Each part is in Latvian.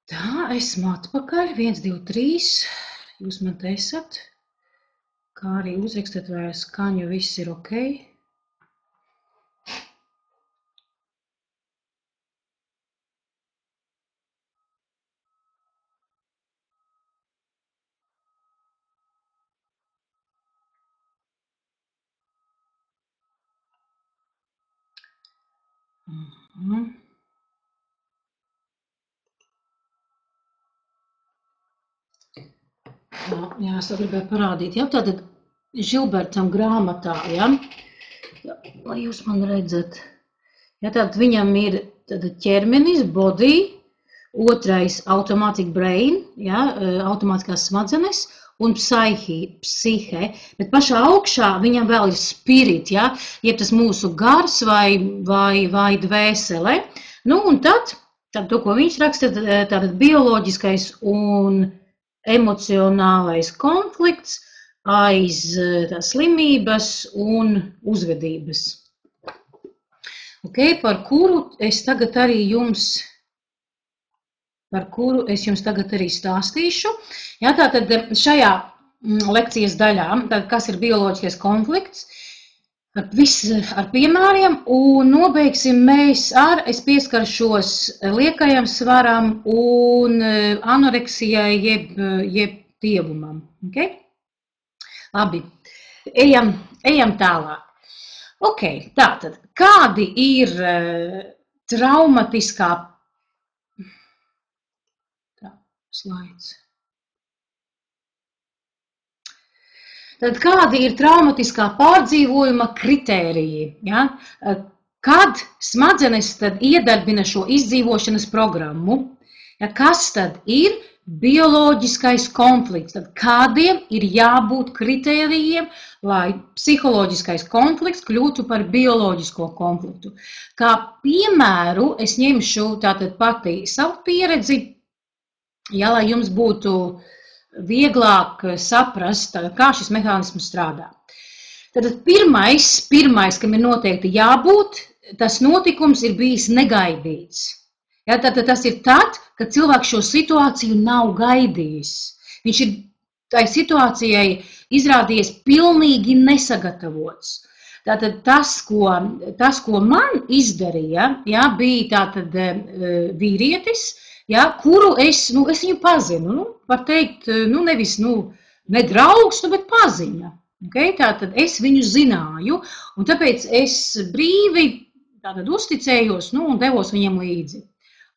Tā, esmu atpakaļ. 1, 2, 3. Jūs man te esat. Kā arī uzrakstat, vai ar skaņu viss ir ok. Jā, es gribēju parādīt. Jā, tātad Žilbertam grāmatā, ja? Lai jūs man redzat. Ja, tātad viņam ir ķermenis, body, otrais automatic brain, ja, automātiskās smadzenes, un psihe, bet pašā augšā viņam vēl ir spirit, ja, jeb tas mūsu gars vai dvēsele. Nu, un tad to, ko viņš raksta, tātad bioloģiskais un emocionālais konflikts aiz slimības un uzvedības. Okay, par kuru es jums tagad arī stāstīšu. Jā, tātad šajā lekcijas daļā, kas ir bioloģiskais konflikts, ar piemēriem, un nobeigsim mēs es pieskaršos liekajam svaram un anoreksijai jeb dievumam. Okay? Labi, ejam tālāk. Ok, tātad, kādi ir traumatiskā slaids? Tad kādi ir traumatiskā pārdzīvojuma kritēriji? Ja? Kad smadzenes tad iedarbina šo izdzīvošanas programmu, ja, kas tad ir bioloģiskais konflikts? Tad kādiem ir jābūt kritērijiem, lai psiholoģiskais konflikts kļūtu par bioloģisko konfliktu? Kā piemēru es ņemšu tātad pati savu pieredzi, ja, lai jums būtu vieglāk saprast, kā šis mehānisms strādā. Tad pirmais, kam ir noteikti jābūt, tas notikums ir bijis negaidīts. Ja, tad tas ir tad, kad cilvēks šo situāciju nav gaidījis. Viņš ir tai situācijai izrādījies pilnīgi nesagatavots. Tātad tas, ko man izdarīja, ja, bija tātad vīrietis, ja, kuru es viņu pazinu, var teikt, nevis ne draugs, bet paziņa. Okay? Tātad es viņu zināju, un tāpēc es brīvi tātad uzticējos, un devos viņam līdzi.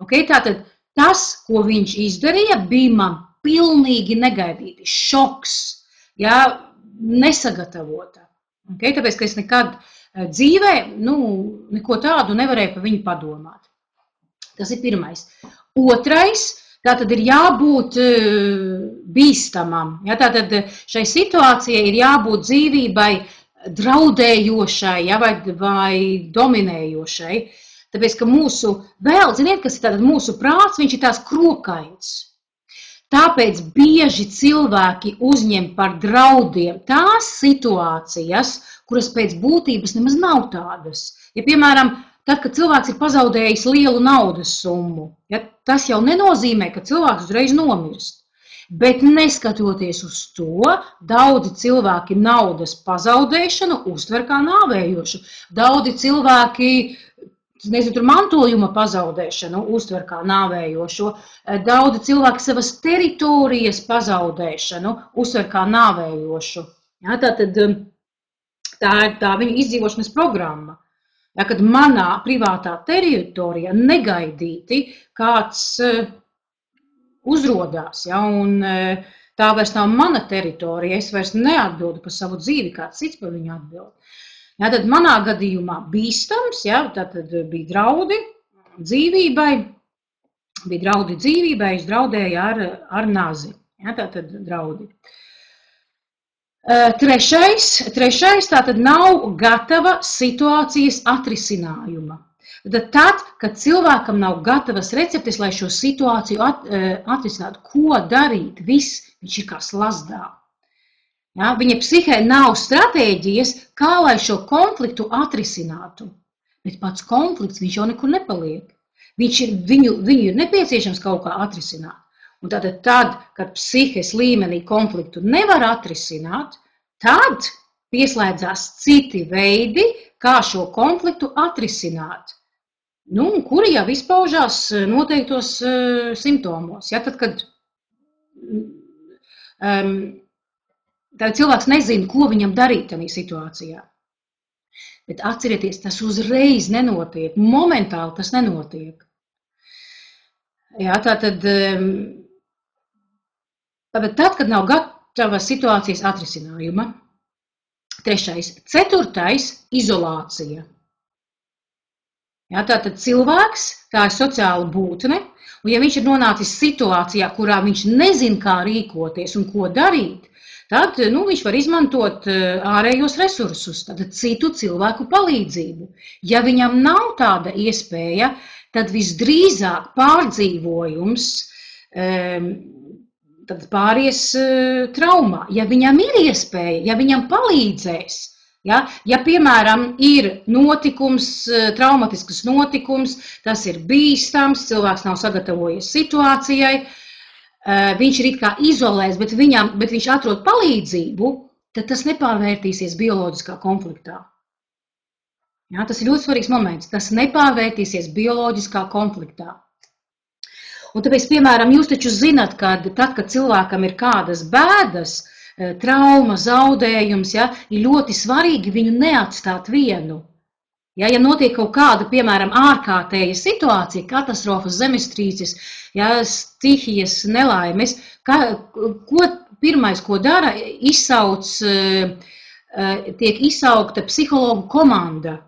Okay? Tātad tas, ko viņš izdarīja, bija man pilnīgi negaidīti, šoks, ja, nesagatavota. Okay? Tāpēc, ka es nekad dzīvē, neko tādu nevarēju par viņu padomāt. Tas ir pirmais. Otrais, tātad ir jābūt bīstamam. Ja, tātad šai situācijai ir jābūt dzīvībai draudējošai, ja, vai dominējošai. Tāpēc, ka ziniet, kas ir tātad mūsu prāts, viņš ir tās krokains. Tāpēc bieži cilvēki uzņem par draudiem tās situācijas, kuras pēc būtības nemaz nav tādas. Ja, piemēram, tad, kad cilvēks ir pazaudējis lielu naudas summu, ja, tas jau nenozīmē, ka cilvēks uzreiz nomirst. Bet neskatoties uz to, daudzi cilvēki naudas pazaudēšanu uztver kā nāvējošu. Daudzi cilvēki mantojuma pazaudēšanu uztver kā nāvējošo. Daudzi cilvēki savas teritorijas pazaudēšanu uztver kā nāvējošu. Ja, tātad tā ir tā viņa izdzīvošanas programma. Ja, kad manā privātā teritorijā negaidīti kāds uzrodās, ja, un tā vairs nav mana teritorija, es vairs neatbildu par savu dzīvi, kāds cits par viņu atbild. Ja, tad manā gadījumā bīstams, ja, tad bija draudi dzīvībai, es draudēju ar nazi. Ja, tātad draudi. Trešais tātad nav gatava situācijas atrisinājuma. Tad, kad cilvēkam nav gatavas receptes, lai šo situāciju atrisinātu, ko darīt, viņš ir kā slazdā. Ja, viņa psihē nav stratēģijas, kā lai šo konfliktu atrisinātu. Bet pats konflikts, viņš jau nekur nepaliek. Viņu ir nepieciešams kaut kā atrisināt. Un tad, kad psihes līmenī konfliktu nevar atrisināt, tad pieslēdzās citi veidi, kā šo konfliktu atrisināt. Kuri jau izpaužās noteiktos simptomos. Ja? Tad, kad cilvēks nezina, ko viņam darīt tajā situācijā. Bet atcerieties, tas uzreiz nenotiek, momentāli tas nenotiek. Jā, tātad, kad nav gatava situācijas atrisinājuma. 3. 4. izolācija. Jā, tātad cilvēks, tā ir sociāla būtne, un ja viņš ir nonācis situācijā, kurā viņš nezin, kā rīkoties un ko darīt, tad viņš var izmantot ārējos resursus, tad citu cilvēku palīdzību. Ja viņam nav tāda iespēja, tad visdrīzāk pārdzīvojums tad pāries traumā. Ja viņam ir iespēja, ja viņam palīdzēs, ja piemēram ir notikums, traumatisks notikums, tas ir bīstams, cilvēks nav sagatavojies situācijai, viņš ir it kā izolēts, bet viņš atrod palīdzību, tad tas nepārvērtīsies bioloģiskā konfliktā. Jā, tas ir ļoti svarīgs moments. Tas nepārvērtīsies bioloģiskā konfliktā. Un tāpēc, piemēram, jūs taču zināt, ka tad, kad cilvēkam ir kādas bēdas, trauma, zaudējums, ir ļoti svarīgi viņu neatstāt vienu. Ja notiek kaut kāda, piemēram, ārkārtēja situācija, katastrofas, zemestrīces, stihijas, nelaimes, pirmais, ko dara, tiek izsaukta psihologu komanda.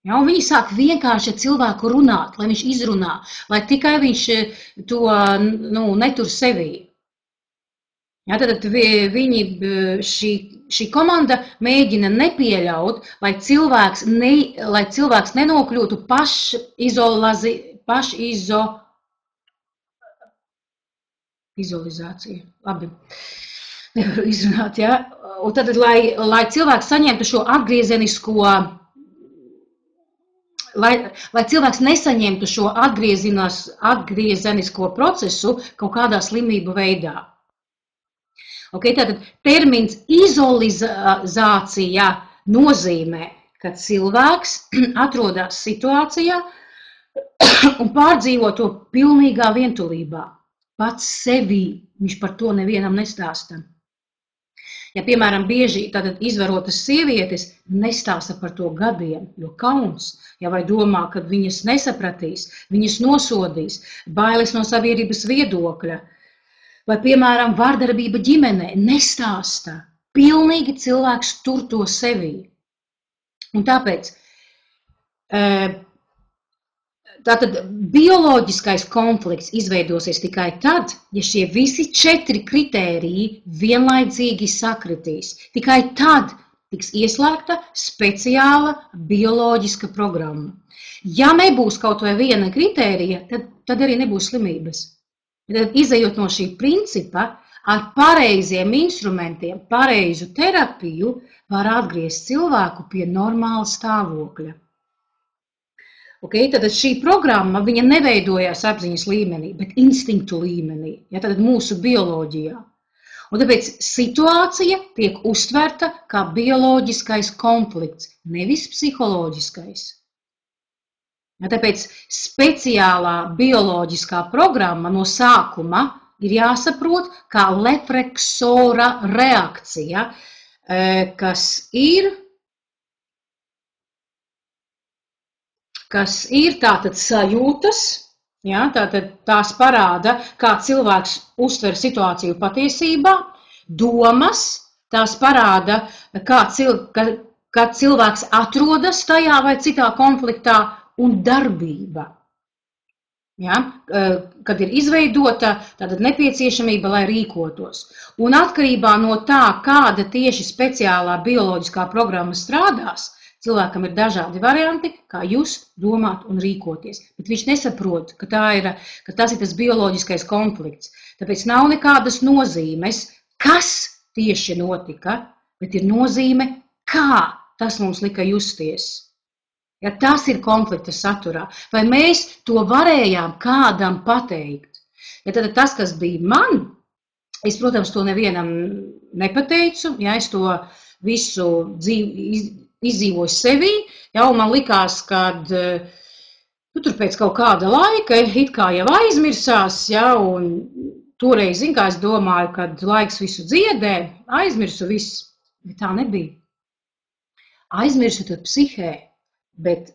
Un viņi sāk vienkārši ar cilvēku runāt, lai viņš izrunā, lai tikai viņš to netur sevī. Tad šī komanda mēģina nepieļaut, lai cilvēks nenokļūtu pašizolācija. Labi, nevaru izrunāt, Un tad, lai cilvēks saņemtu šo atgriezenisko, lai cilvēks nesaņemtu šo atgriezenisko procesu kaut kādā slimību veidā. Tātad termins izolizācija nozīmē, ka cilvēks atrodas situācijā un pārdzīvo to pilnīgā vientulībā. Pats sevī, viņš par to nevienam nestāsta. Ja, piemēram, bieži izvarotas sievietes nestāsta par to gadiem, jo kauns, vai domā, ka viņas nesapratīs, viņas nosodīs, bailes no sabiedrības viedokļa, vai, piemēram, vardarbība ģimenē, nestāsta. Pilnīgi cilvēks tur to sevī. Un tāpēc tātad bioloģiskais konflikts izveidosies tikai tad, ja šie visi 4 kritēriji vienlaicīgi sakritīs. Tikai tad tiks ieslēgta speciāla bioloģiska programma. Ja nebūs kaut vai viena kritērija, tad arī nebūs slimības. Tad, izejot no šī principa, ar pareiziem instrumentiem, pareizu terapiju, var atgriezt cilvēku pie normāla stāvokļa. Tad šī programma viņa neveidojās apziņas līmenī, bet instinktu līmenī, tad mūsu bioloģijā. Un tāpēc situācija tiek uztverta kā bioloģiskais konflikts, nevis psiholoģiskais. Tāpēc speciālā bioloģiskā programma no sākuma ir jāsaprot kā refleksora reakcija, kas ir tātad sajūtas, tātad tās parāda, kā cilvēks uztver situāciju patiesībā, domas, tās parāda, kā cilvēks atrodas tajā vai citā konfliktā, un darbība. Kad ir izveidota tātad nepieciešamība, lai rīkotos. Un atkarībā no tā, kāda tieši speciālā bioloģiskā programma strādās, cilvēkam ir dažādi varianti, kā just, domāt un rīkoties. Bet viņš nesaprot, ka tas ir tas bioloģiskais konflikts. Tāpēc nav nekādas nozīmes, kas tieši notika, bet ir nozīme, kā tas mums lika justies. Ja, tas ir konflikta saturā. Vai mēs to varējām kādam pateikt? Ja, tad tas, kas bija man, es, protams, to nevienam nepateicu, ja es to visu izdzīvoju sevī, ja, un man likās, ka tur pēc kaut kāda laika it kā jau aizmirsās, ja, un toreiz, zin kā es domāju, kad laiks visu dziedē, aizmirsu visu, bet tā nebija. Aizmirsu tad psihē, bet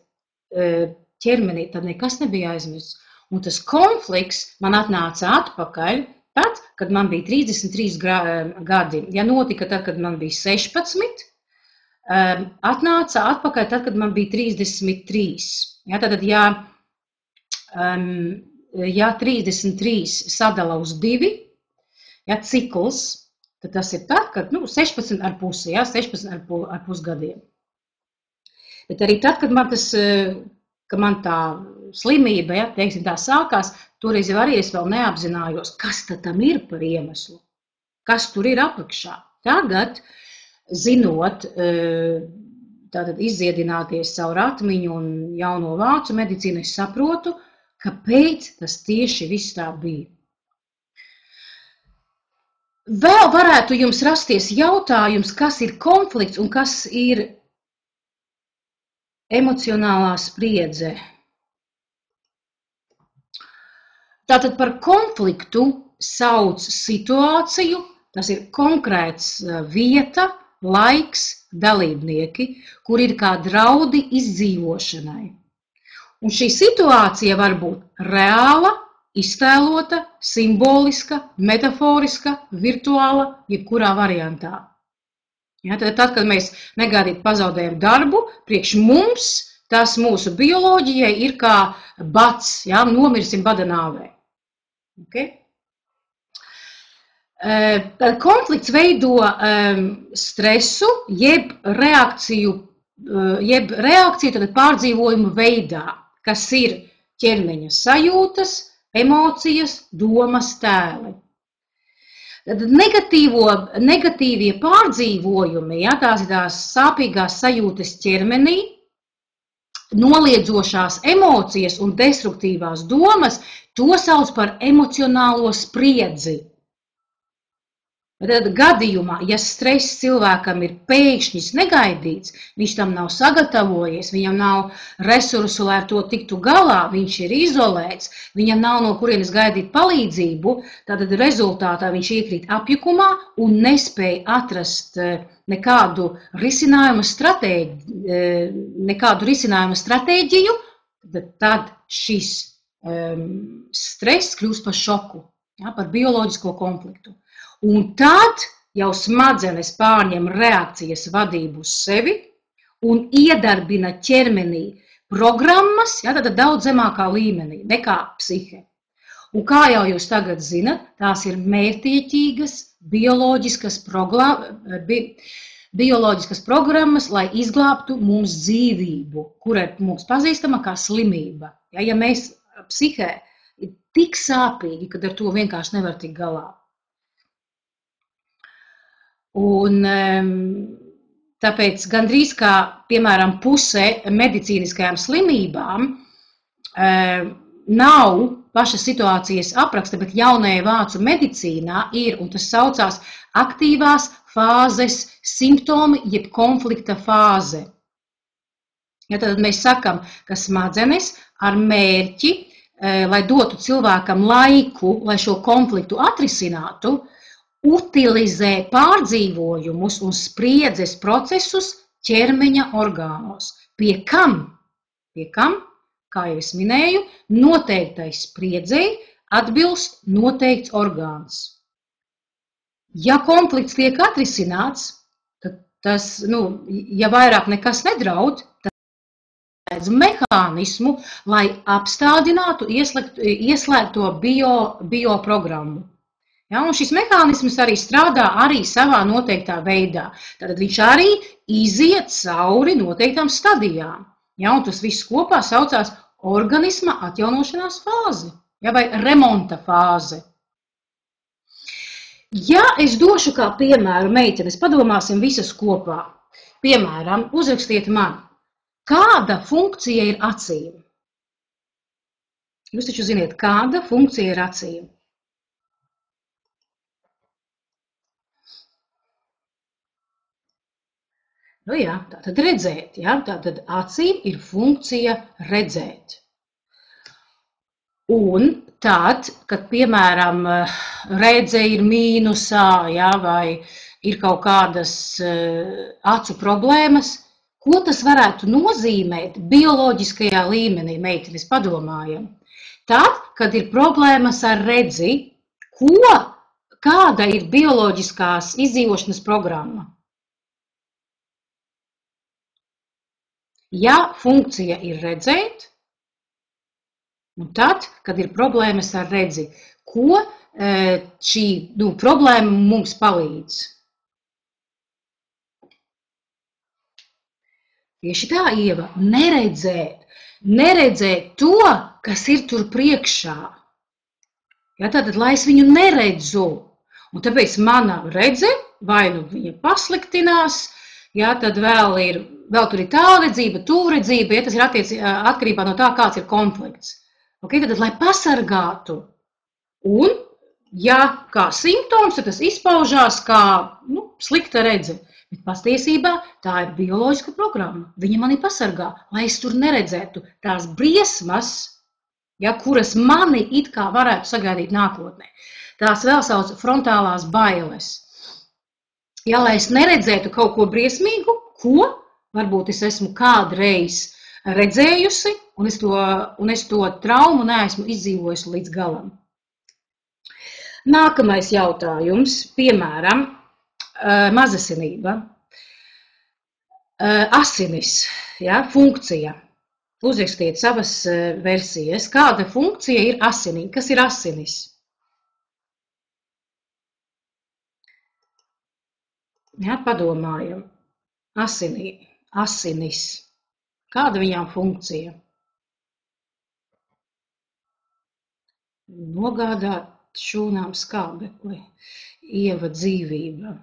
ķermenī tad nekas nebija aizmirsts. Un tas konflikts man atnāca atpakaļ, tad, kad man bija 33 gadi. Ja notika tad, kad man bija 16, atnāca atpakaļ tad, kad man bija 33. Ja, tad, ja 33 sadala uz 2, ja cikls, tad tas ir tad, kad 16 ar pusi, ja, 16 ar pus gadiem. Bet arī tad, kad man tā slimība, ja, teiksim, tā sākās, toreiz jau arī es vēl neapzinājos, kas tad tam ir par iemeslu, kas tur ir apakšā. Tagad, zinot, tātad izdziedināties caur atmiņu un jauno vācu medicīnu, es saprotu, kāpēc tas tieši viss tā bija. Vēl varētu jums rasties jautājums, kas ir konflikts un kas ir emocionālā spriedze. Tātad par konfliktu sauc situāciju, tas ir konkrēts vieta, laiks, dalībnieki, kur ir kā draudi izdzīvošanai. Un šī situācija var būt reāla, iztēlota, simboliska, metaforiska, virtuāla, jebkurā variantā. Ja, tad, kad mēs negaidīt pazaudējam darbu, priekš mums tas mūsu bioloģijai ir kā bats, ja, nomirsim bada nāvē. Okay? Tad konflikts veido stresu, jeb reakciju tad pārdzīvojumu veidā, kas ir ķermeņa sajūtas, emocijas, domas, tēli. Tad negatīvie pārdzīvojumi, ja, tās ir tās sāpīgās sajūtas ķermenī, noliedzošās emocijas un destruktīvās domas, to sauc par emocionālo spriedzi. Tad gadījumā, ja stress cilvēkam ir pēkšņis negaidīts, viņš tam nav sagatavojies, viņam nav resursu, lai ar to tiktu galā, viņš ir izolēts, viņam nav no kurienes gaidīt palīdzību, tad rezultātā viņš iekrīt apjukumā un nespēja atrast nekādu risinājumu stratēģiju, tad šis stress kļūst par šoku, ja, par bioloģisko konfliktu. Un tad jau smadzenes pārņem reakcijas vadību uz sevi un iedarbina ķermenī programmas, ja, tad daudz zemākā līmenī nekā psihe. Un kā jau jūs tagad zinat, tās ir mērķtiecīgas bioloģiskas programmas, lai izglābtu mums dzīvību, kura ir mums pazīstama kā slimība. Ja mēs psihē ir tik sāpīgi, kad ar to vienkārši nevar tikt galā. Un tāpēc gandrīz kā, piemēram, puse medicīniskajām slimībām nav pašas situācijas apraksta, bet jaunajā vācu medicīnā ir, un tas saucās aktīvās fāzes simptomi, jeb konflikta fāze. Ja, tad mēs sakam, ka smadzenes ar mērķi, lai dotu cilvēkam laiku, lai šo konfliktu atrisinātu, utilizē pārdzīvojumus un spriedzes procesus ķermeņa orgānos. Pie kam, kā jau es minēju, noteiktai spriedzei atbilst noteikts orgāns. Ja konflikts tiek atrisināts, tad tas, ja vairāk nekas nedraud, tad redz mehānismu, lai apstādinātu ieslēgto bioprogrammu. Ja, un šis mehānisms arī strādā arī savā noteiktā veidā. Tad viņš arī iziet cauri noteiktām stadijām. Ja, un tas viss kopā saucās organisma atjaunošanās fāzi, ja, vai remonta fāze. Ja es došu kā piemēru meitenes, padomāsim visas kopā. Piemēram, uzrakstiet man. Kāda funkcija ir acīm? Jūs taču ziniet, kāda funkcija ir acīm? Nu jā, tātad redzēt, jā, tātad acīm ir funkcija redzēt. Un tad, kad, piemēram, redze ir mīnusā, jā, vai ir kaut kādas acu problēmas, ko tas varētu nozīmēt bioloģiskajā līmenī, meitenes, padomājam? Tad, kad ir problēmas ar redzi, kāda ir bioloģiskās izdzīvošanas programma? Ja funkcija ir redzēt, un tad, kad ir problēmas ar redzi, ko šī problēma mums palīdz? Tieši tā, Ieva, neredzēt to, kas ir tur priekšā. Ja, tātad, lai es viņu neredzu, un tāpēc mana redze, vai nu viņa pasliktinās, ja, tad vēl tur ir tālredzība, tūredzība, ja tas ir atkarībā no tā, kāds ir konflikts. Okay, tad, lai pasargātu, un, ja kā simptoms, tad tas izpaužās kā slikta redze. Bet patiesībā tā ir bioloģiska programma. Viņa mani pasargā, lai es tur neredzētu tās briesmas, ja, kuras mani it kā varētu sagaidīt nākotnē. Tās vēl sauc frontālās bailes. Ja, lai es neredzētu kaut ko briesmīgu, ko varbūt es esmu kādreiz redzējusi, un es to traumu neesmu izdzīvojusi līdz galam. Nākamais jautājums, piemēram, mazasinība, asinis, ja, funkcija. Uzrakstiet savas versijas. Kāda funkcija ir asinī? Kas ir asinis? Ja, padomājam. Asinis. Kāda viņām funkcija? Nogādāt šūnām skābekli. Ieva dzīvība.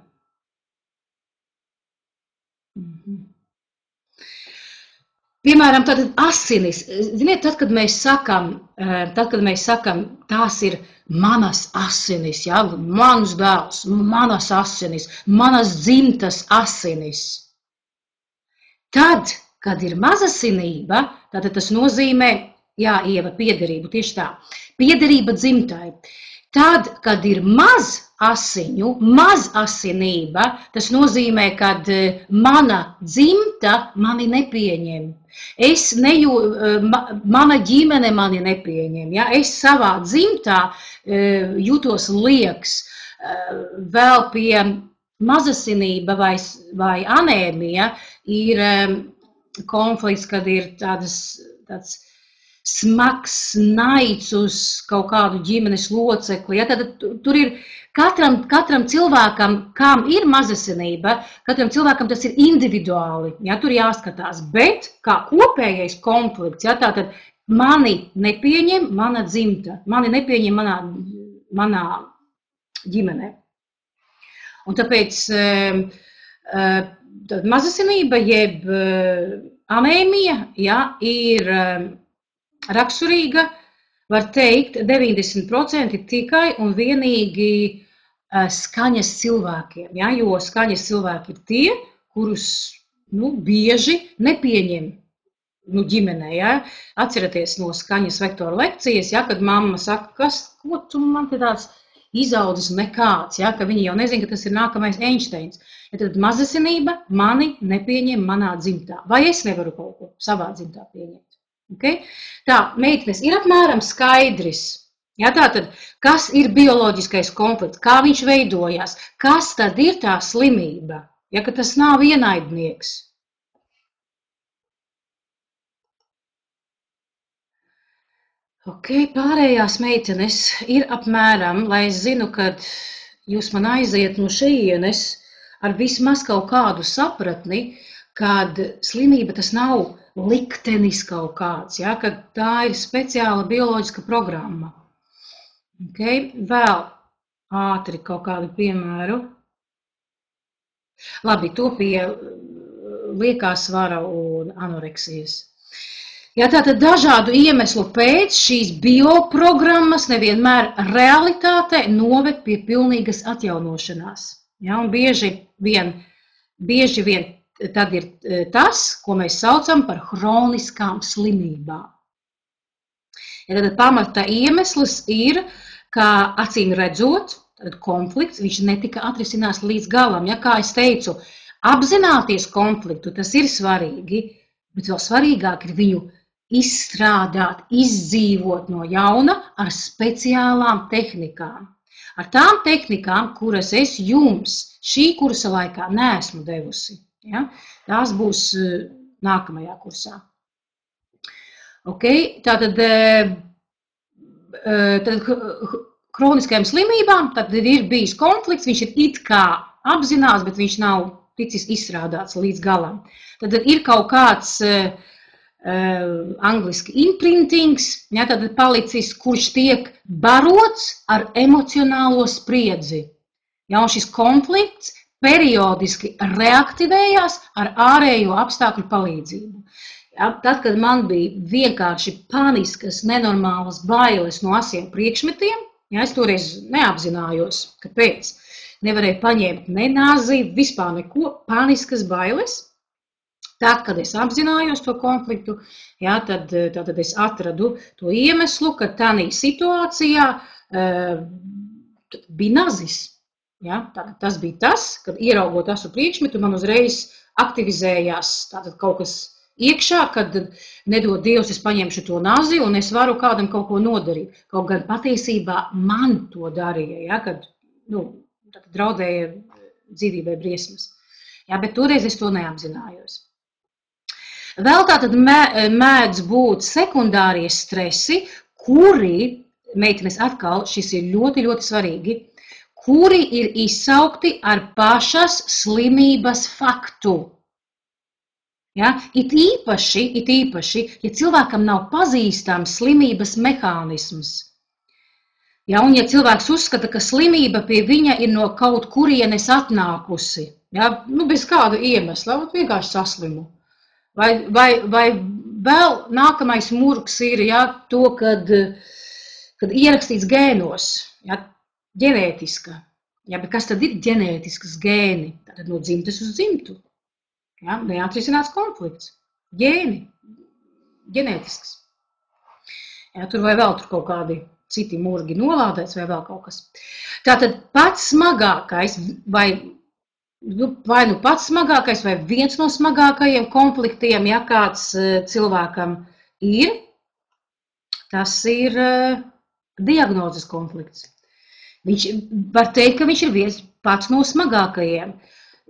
Piemēram, tātad asinis. Ziniet, tad, kad mēs sakam, tās ir manas asinis, ja? Mans dēls, manas asinis, manas dzimtas asinis. Tad, kad ir mazasinība, tad tas nozīmē, jā, Ieva, piederību, tieši tā, piederība dzimtai. Tad, kad ir maz asinība, tas nozīmē, kad mana dzimta mani nepieņem. Mana ģimene mani nepieņem. Ja? Es savā dzimtā jūtos lieks. Vēl pie mazasinība vai anēmija ir konflikts, kad ir tāds smags naids uz kaut kādu ģimenes locekli. Ja? Tad tur ir katram cilvēkam, kam ir mazasinība, katram cilvēkam tas ir individuāli. Ja? Tur jāskatās, bet kā kopējais konflikts, ja? Tātad mani nepieņem mana dzimta, mani nepieņem manā ģimenē. Un tāpēc mazasinība jeb anēmija, ja, ir raksturīga, var teikt, 90% tikai un vienīgi skaņas cilvēkiem, ja, jo skaņas cilvēki ir tie, kurus bieži nepieņem ģimenē. Ja. Atceraties no skaņas vektora lekcijas, ja, kad mamma saka, ko tu man te tāds izaudzis nekāds, ja, ka viņi jau nezina, ka tas ir nākamais Einsteins. Ja, tad mazasinība mani nepieņem manā dzimtā. Vai es nevaru kaut ko savā dzimtā pieņemt? Okay? Tā, meitenes, ir apmēram skaidrs. Ja, tātad, kas ir bioloģiskais konflikts, kā viņš veidojās, kas tad ir tā slimība, ja, ka tas nav ienaidnieks. Ok, pārējās meitenes ir apmēram, lai es zinu, kad jūs man aiziet no šejienes ar vismaz kaut kādu sapratni, kad slimība tas nav liktenis kaut kāds, ja, kad tā ir speciāla bioloģiska programma. Okay, vēl ātri kaut kādu piemēru. Labi, to pie liekā svara un anoreksijas. Jā, tātad dažādu iemeslu pēc šīs bioprogrammas nevienmēr realitātē noved pie pilnīgas atjaunošanās. Ja, un bieži vien tad ir tas, ko mēs saucam par hroniskām slimībām. Ja, tad pamata iemesls ir, ka acīm redzot, tad konflikts, viņš netika atrisināts līdz galam. Ja, kā es teicu, apzināties konfliktu, tas ir svarīgi, bet vēl svarīgāk ir viņu izstrādāt, izdzīvot no jauna ar speciālām tehnikām. Ar tām tehnikām, kuras es jums šī kursa laikā neesmu devusi. Ja? Tās būs nākamajā kursā. Okay? Tātad kroniskajām slimībām tad ir bijis konflikts, viņš ir it kā apzināts, bet viņš nav ticis izstrādāts līdz galam. Tad ir kaut kāds angliski imprintings, ja, tad palicis, kurš tiek barots ar emocionālo spriedzi. Ja, un šis konflikts periodiski reaktivējās ar ārējo apstākļu palīdzību. Ja, tad, kad man bija vienkārši paniskas, nenormālas bailes no asiem priekšmetiem, ja, es toreiz neapzinājos, kāpēc. Nevarēju paņemt ne nazi, vispār neko, paniskas bailes. Tad, kad es apzinājos to konfliktu, ja, tad es atradu to iemeslu, ka tādā situācijā bija nazis. Ja, tas bija tas, kad ieraugot asu priekšmetu, man uzreiz aktivizējās kaut kas iekšā, kad nedod Dievs, es paņemšu to nazi un es varu kādam kaut ko nodarīt. Kaut gan patiesībā man to darīja, ja, kad draudēja dzīvībai briesmas. Ja, bet toreiz es to neapzinājos. Vēl tātad mēdz būt sekundārie stresi, kuri, meitenes atkal, šis ir ļoti, ļoti svarīgi, kuri ir izsaukti ar pašas slimības faktu. Ja? It īpaši, ja cilvēkam nav pazīstams slimības mehānisms. Ja? Un ja cilvēks uzskata, ka slimība pie viņa ir no kaut kurienes atnākusi, ja? Bez kāda iemesla, vienkārši saslimu. Vai vēl nākamais murgs ir, ja, to, kad ierakstīts gēnos, ja, ģenētiska. Ja, bet kas tad ir ģenētiskas gēni? Tātad no dzimtes uz dzimtu. Ja, neatrisināts konflikts. Gēni. Ģenētisks. Ja, tur vai vēl tur kaut kādi citi murgi nolādēts vai vēl kaut kas. Tātad pats smagākais vai nu pats smagākais, vai viens no smagākajiem konfliktiem, ja kāds cilvēkam ir, tas ir diagnozes konflikts. Viņš var teikt, ka viņš ir viens pats no smagākajiem.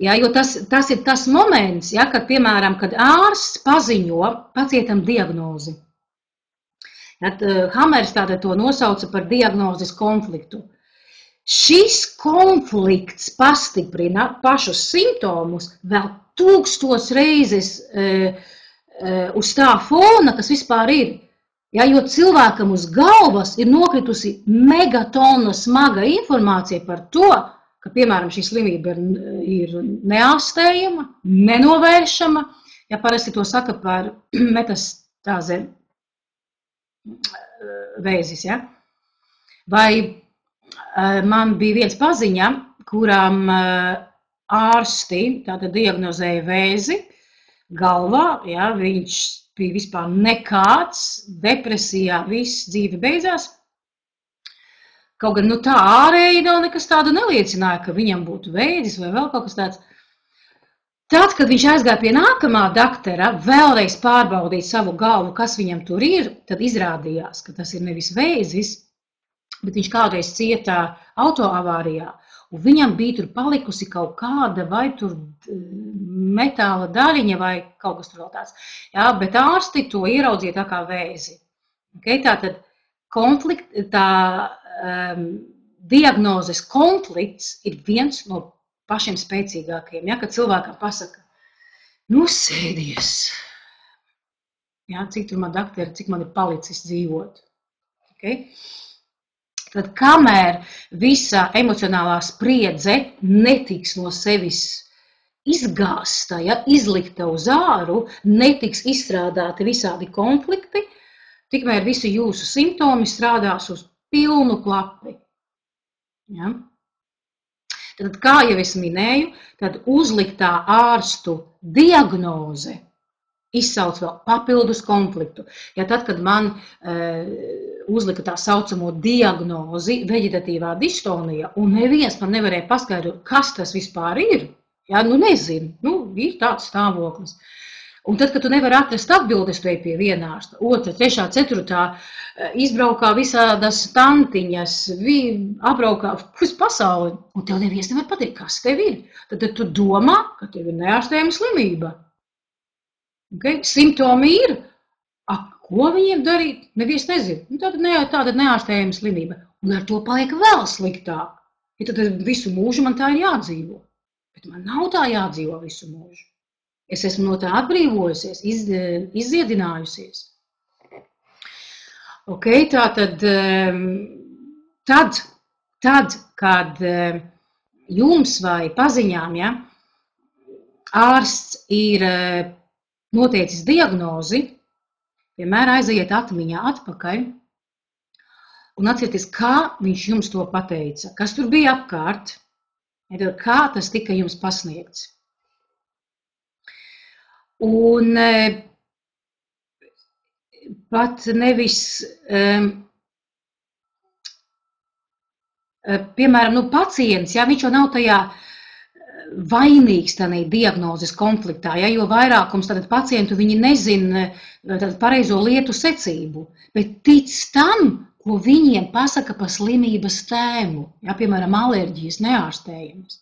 Ja, jo tas ir tas moments, ja, kad, piemēram, kad ārsts paziņo pacientam diagnozi. Ja, Hamers tātad to nosauca par diagnozes konfliktu. Šis konflikts pastiprina pašus simptomus vēl 1000 reizes uz tā fona, kas vispār ir. Ja, jo cilvēkam uz galvas ir nokritusi megatona smaga informācija par to, ka, piemēram, šī slimība ir neārstējama, nenovēršama. Ja parasti to saka par metastāzēm vēzis. Ja? Vai man bija viens paziņa, kuram ārsti diagnozēja vēzi galvā, ja, viņš bija vispār nekāds, depresijā, viss dzīve beidzās. Kaut gan tā ārēji vēl nekas tādu neliecināja, ka viņam būtu vēzis vai vēl kaut kas tāds. Tad, kad viņš aizgāja pie nākamā daktera, vēlreiz pārbaudīt savu galvu, kas viņam tur ir, tad izrādījās, ka tas ir nevis vēzis, bet viņš kādreiz cieta autoavārijā, un viņam bija tur palikusi kaut kāda vai tur metāla daļiņa vai kaut kas tur vēl tāds. Jā, bet ārsti to ieraudzīja tā kā vēzi. Okay, tātad diagnozes konflikts ir viens no pašiem spēcīgākajiem, ja, kad cilvēkam pasaka, sēdies, ja, cik tur man dakteri, cik man ir palicis dzīvot. Okay? Tad kamēr visa emocionālā spriedze netiks no sevis izgāsta, ja, izlikta uz āru, netiks izstrādāti visādi konflikti, tikmēr visi jūsu simptomi strādās uz pilnu klapi. Ja? Tad, kā jau es minēju, tad uzliktā ārstu diagnoze izsauc vēl papildus konfliktu. Ja tad, kad man uzlika tā saucamo diagnozi veģetatīvā distonija, un neviens man nevarēja paskaidrot, kas tas vispār ir, ja, nezinu, ir tāds stāvoklis. Un tad, kad tu nevari atrast atbildes, tu ej pie viena ārsta, 2., 3., 4. izbraukā visādas tantiņas, apbraukā visu pasauli, un tev neviens nevar pateikt, kas tev ir. Tad tu domā, ka tev ir neārstējama slimība. Okay? Simptomi ir. Ko viņiem darīt? Neviens nezina. Tāda neārstējama slimība. Un ar to paliek vēl sliktāk. Ja tad visu mūžu man tā ir jādzīvo. Bet man nav tā jādzīvo visu mūžu. Es esmu no tā atbrīvojusies, izdziedinājusies. Okay, tātad, kad jums vai paziņām, ja, ārsts ir noteicis diagnozi, vienmēr aiziet atmiņā atpakaļ un atcerieties, kā viņš jums to pateica, kas tur bija apkārt, kā tas tika jums pasniegts. Un pat nevis, piemēram, pacients, ja, viņš jau nav tajā vainīgs tādā diagnozes konfliktā, ja, jo vairākums tātad pacientu viņi nezina pareizo lietu secību, bet tic tam, ko viņiem pasaka par slimības tēmu, ja, piemēram, alerģijas neārstējamas.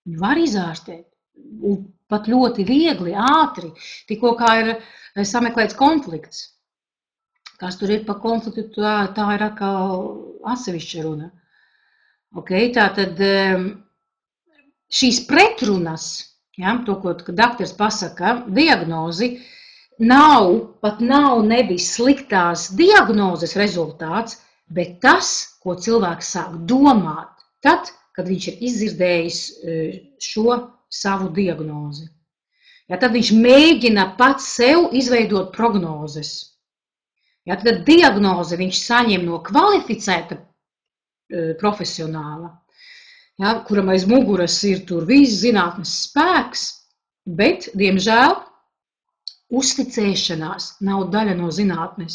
Viņi var izārstēt. Un pat ļoti viegli, ātri, tikko kā ir sameklēts konflikts. Kas tur ir par konfliktu, tā ir atkal atsevišķa runa. Okay, tātad šīs pretrunas, ja, to, ko daktars pasaka, diagnozi, pat nav nevis sliktās diagnozes rezultāts, bet tas, ko cilvēks sāk domāt, tad, kad viņš ir izdzirdējis šo savu diagnozi. Ja, tad viņš mēģina pats sev izveidot prognozes. Ja, tad diagnozi viņš saņem no kvalificēta profesionāla, ja, kuram aiz muguras ir tur viss zinātnes spēks, bet, diemžēl, uzticēšanās nav daļa no zinātnes.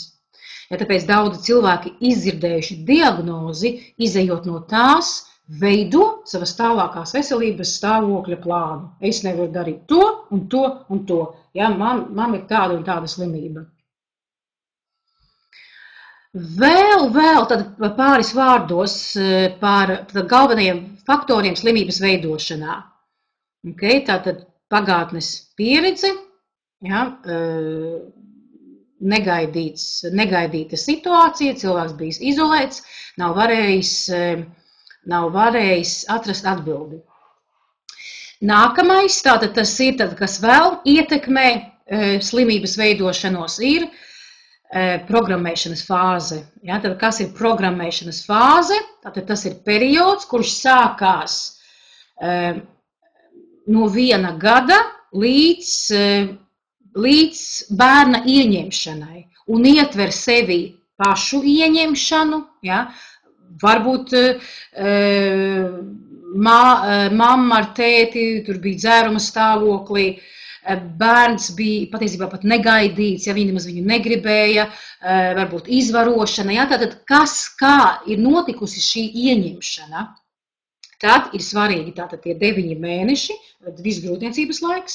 Ja, tāpēc daudzi cilvēki izdzirdējuši diagnozi, izejot no tās, veido savas tālākās veselības stāvokļa plānu. Es nevaru darīt to un to un to. Ja, man ir tāda un tāda slimība. Vēl tad pāris vārdos par galvenajiem faktoriem slimības veidošanā. Okay, tātad pagātnes pieredze, ja, negaidīta situācija, cilvēks bijis izolēts, nav varējis atrast atbildi. Nākamais, tātad tas ir, kas vēl ietekmē slimības veidošanos, ir programmēšanas fāze. Ja, tad, kas ir programmēšanas fāze? Tātad tas ir periods, kurš sākās no 1 gada līdz bērna ieņemšanai un ietver sevi pašu ieņemšanu, ja, varbūt mamma ar tēti tur bija dzēruma stāvoklī, bērns bija patiesībā pat negaidīts, ja viņi nemaz viņu negribēja, varbūt izvarošana, ja, tātad kā ir notikusi šī ieņemšana, tad ir svarīgi tātad tie 9 mēneši, viss grūtniecības laiks,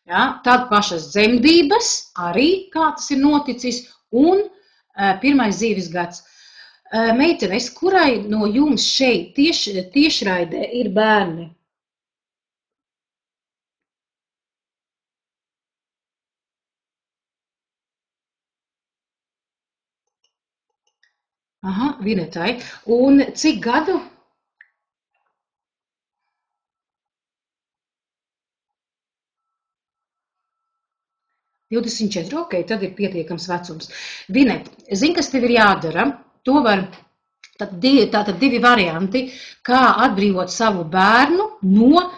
ja, tad pašas dzemdības arī, kā tas ir noticis, un pirmais dzīves gads. Meitenes, kurai no jums šeit tiešraidē ir bērni? Aha, Vinetai. Un cik gadu? $24, ok, tad ir pietiekams vecums. Vinet, zini, kas tev ir jādara? To var, tātad 2 varianti, kā atbrīvot savu bērnu no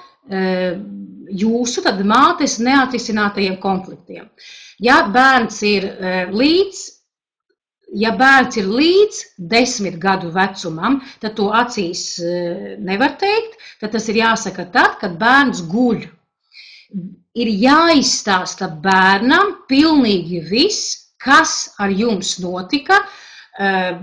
jūsu, tad mātes neatrisinātajiem konfliktiem. Ja bērns ir līdz 10 gadu vecumam, tad to acīs nevar teikt, tad tas ir jāsaka tad, kad bērns guļ. Ir jāizstāsta bērnam pilnīgi viss, kas ar jums notika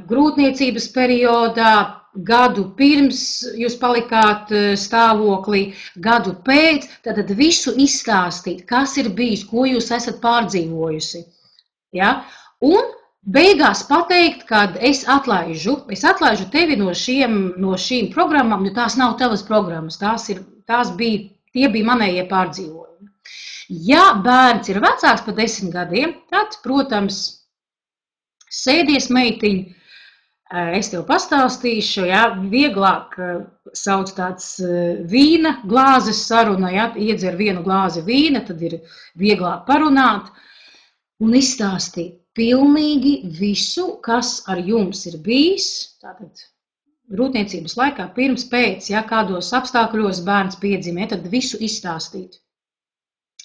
grūtniecības periodā, gadu pirms jūs palikāt stāvoklī, gadu pēc, tad visu izstāstīt, kas ir bijis, ko jūs esat pārdzīvojusi. Ja? Un beigās pateikt, kad es atlaižu tevi no šīm programmām, jo tās nav tavas programmas, tie bija manējie pārdzīvojumi. Ja bērns ir vecāks par 10 gadiem, tad, protams, sēdies meitiņ, es tev pastāstīšu, ja, vieglāk sauc tāds vīna glāzes saruna, ja, iedzer vienu glāzi vīna, tad ir vieglāk parunāt un izstāstīt pilnīgi visu, kas ar jums ir bijis, tātad grūtniecības laikā, pirms, pēc, ja, kādos apstākļos bērns piedzimē, tad visu izstāstīt.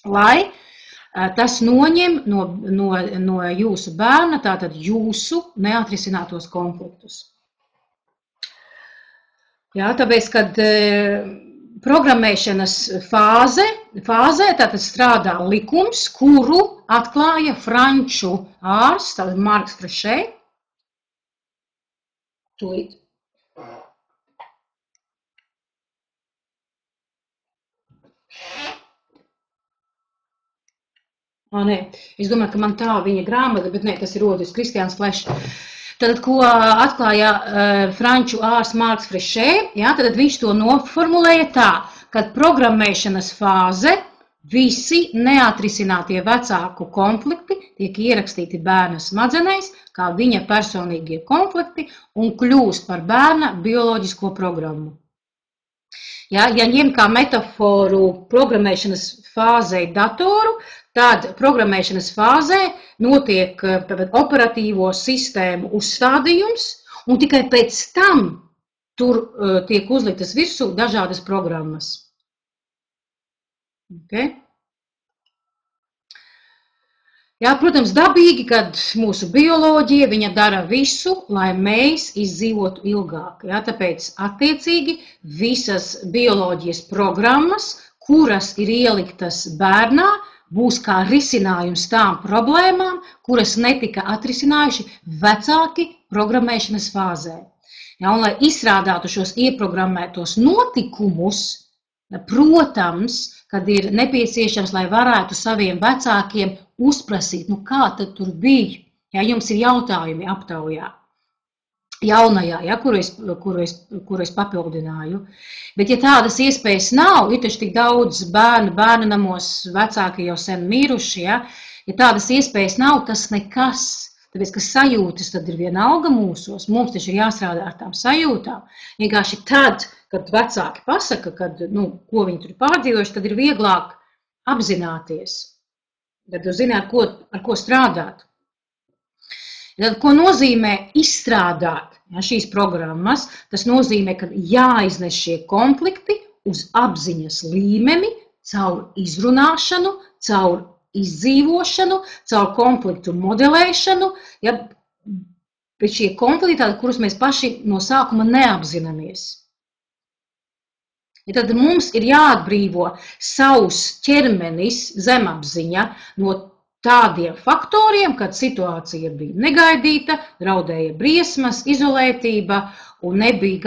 Lai tas noņem no jūsu bērna, tātad jūsu neatrisinātos konfliktus. Jā, tāpēc, kad programmēšanas fāzē tātad strādā likums, kuru atklāja franču ārsts, tātad Marks Frešē. Tūlīt. Es domāju, ka man tā viņa grāmata, bet ne, tas ir otrs, Kristiāns Flešs. Tad, ko atklāja franču ārsts Marks Frešē, ja, tad viņš to noformulēja tā, ka programmēšanas fāze visi neatrisinātie vecāku konflikti tiek ierakstīti bērna smadzenēs, kā viņa personīgie konflikti un kļūst par bērna bioloģisko programmu. Ja ņem kā metaforu programmēšanas fāzei datoru, tad programmēšanas fāzē notiek operatīvo sistēmu uzstādījums, un tikai pēc tam tur tiek uzliktas virsū dažādas programmas. Okay. Jā, protams, dabīgi, kad mūsu bioloģija viņa dara visu, lai mēs izdzīvotu ilgāk. Jā, tāpēc attiecīgi visas bioloģijas programmas, kuras ir ieliktas bērnā, būs kā risinājums tām problēmām, kuras netika atrisinājuši vecāki programmēšanas fāzē. Ja, un, lai izstrādātu šos ieprogrammētos notikumus, protams, kad ir nepieciešams, lai varētu saviem vecākiem uzprasīt, kā tad tur bija, ja jums ir jautājumi aptaujā. Jaunajā, ja, kuru es papildināju. Bet, ja tādas iespējas nav, ir taču tik daudz bērnu namos, vecāki jau sen miruši, ja tādas iespējas nav, tas nekas. Tāpēc, ka sajūtas tad ir vienalga mūsos, mums taču ir jāstrādā ar tām sajūtām. Vienkārši tad, kad vecāki pasaka, ko viņi tur pārdzīvojuši, tad ir vieglāk apzināties. Tad jūs zināt, ar ko strādāt. Tad, ko nozīmē izstrādāt šīs programmas? Tas nozīmē, ka jāiznes šie konflikti uz apziņas līmeni, caur izrunāšanu, caur izdzīvošanu, caur konfliktu modelēšanu, ja, bet šie konflikti, kurus mēs paši no sākuma neapzināmies. Ja tad mums ir jāatbrīvo savs ķermenis, zemapziņa no tādiem faktoriem, kad situācija bija negaidīta, draudēja briesmas, izolētība un nebija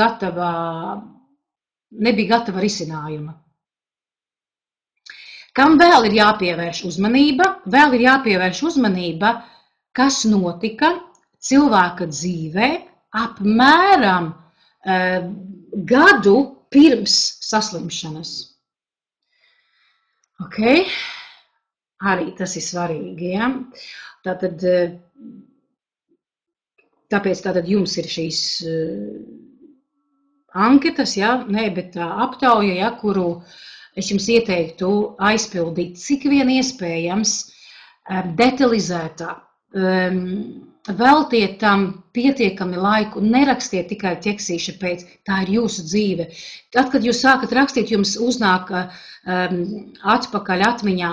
gatava risinājuma. Kam vēl ir jāpievērš uzmanība? Vēl ir jāpievērš uzmanība, kas notika cilvēka dzīvē apmēram gadu pirms saslimšanas. Okay. Arī tas ir svarīgi. Ja? Tāpēc jums ir šīs anketas, ja? Bet tā aptauja, ja? Kuru es jums ieteiktu aizpildīt, cik vien iespējams detalizētāk. veltiet tam pietiekami laiku, nerakstiet tikai ķeksīša pēc, tā ir jūsu dzīve. Tad, kad jūs sākat rakstīt, jums uznāk atpakaļ atmiņā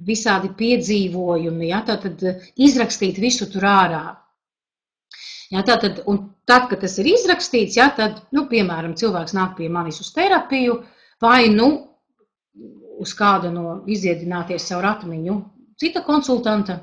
visādi piedzīvojumi, ja, tad izrakstīt visu tur ārā. Ja, tad, kad tas ir izrakstīts, ja, tad, piemēram, cilvēks nāk pie manis uz terapiju, vai, uz kāda no izdziedināties savu atmiņu, cita konsultanta.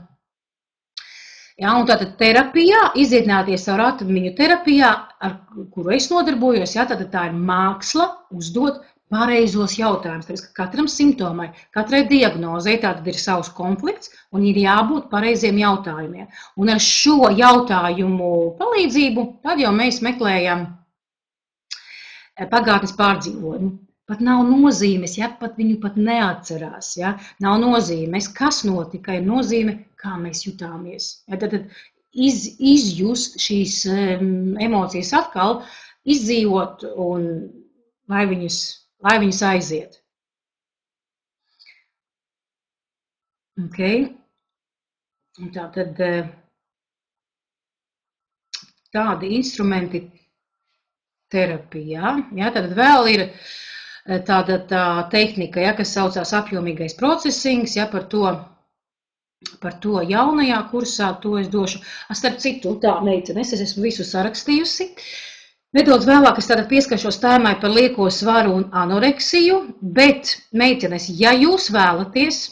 Ja, un tātad terapijā, izdziedināties savu atmiņu terapijā, ar kuru es nodarbojos, ja, tad tā ir māksla uzdot pareizos jautājumus. Tāpēc, ka katram simptomai, katrai diagnozei tātad ir savs konflikts un ir jābūt pareiziem jautājumiem. Un ar šo jautājumu palīdzību tad jau mēs meklējam pagātnes pārdzīvojumu. Pat nav nozīmes, ja pat viņu pat neatcerās, ja, nav nozīmes, kas notika, ir nozīme, kā mēs jutāmies. Ja, tad izjust šīs emocijas atkal, izdzīvot un lai viņas aiziet. Okay. Tātad tādi instrumenti terapijā. Ja, tad vēl ir tāda tehnika, ja, kas saucās apjomīgais procesings, ja, par to jaunajā kursā, to es došu. Starp citu, tā meitenes, es esmu visu sarakstījusi. Nedaudz vēlāk es tātad pieskaršos tēmai par lieko svaru un anoreksiju, bet, meitenes, ja jūs vēlaties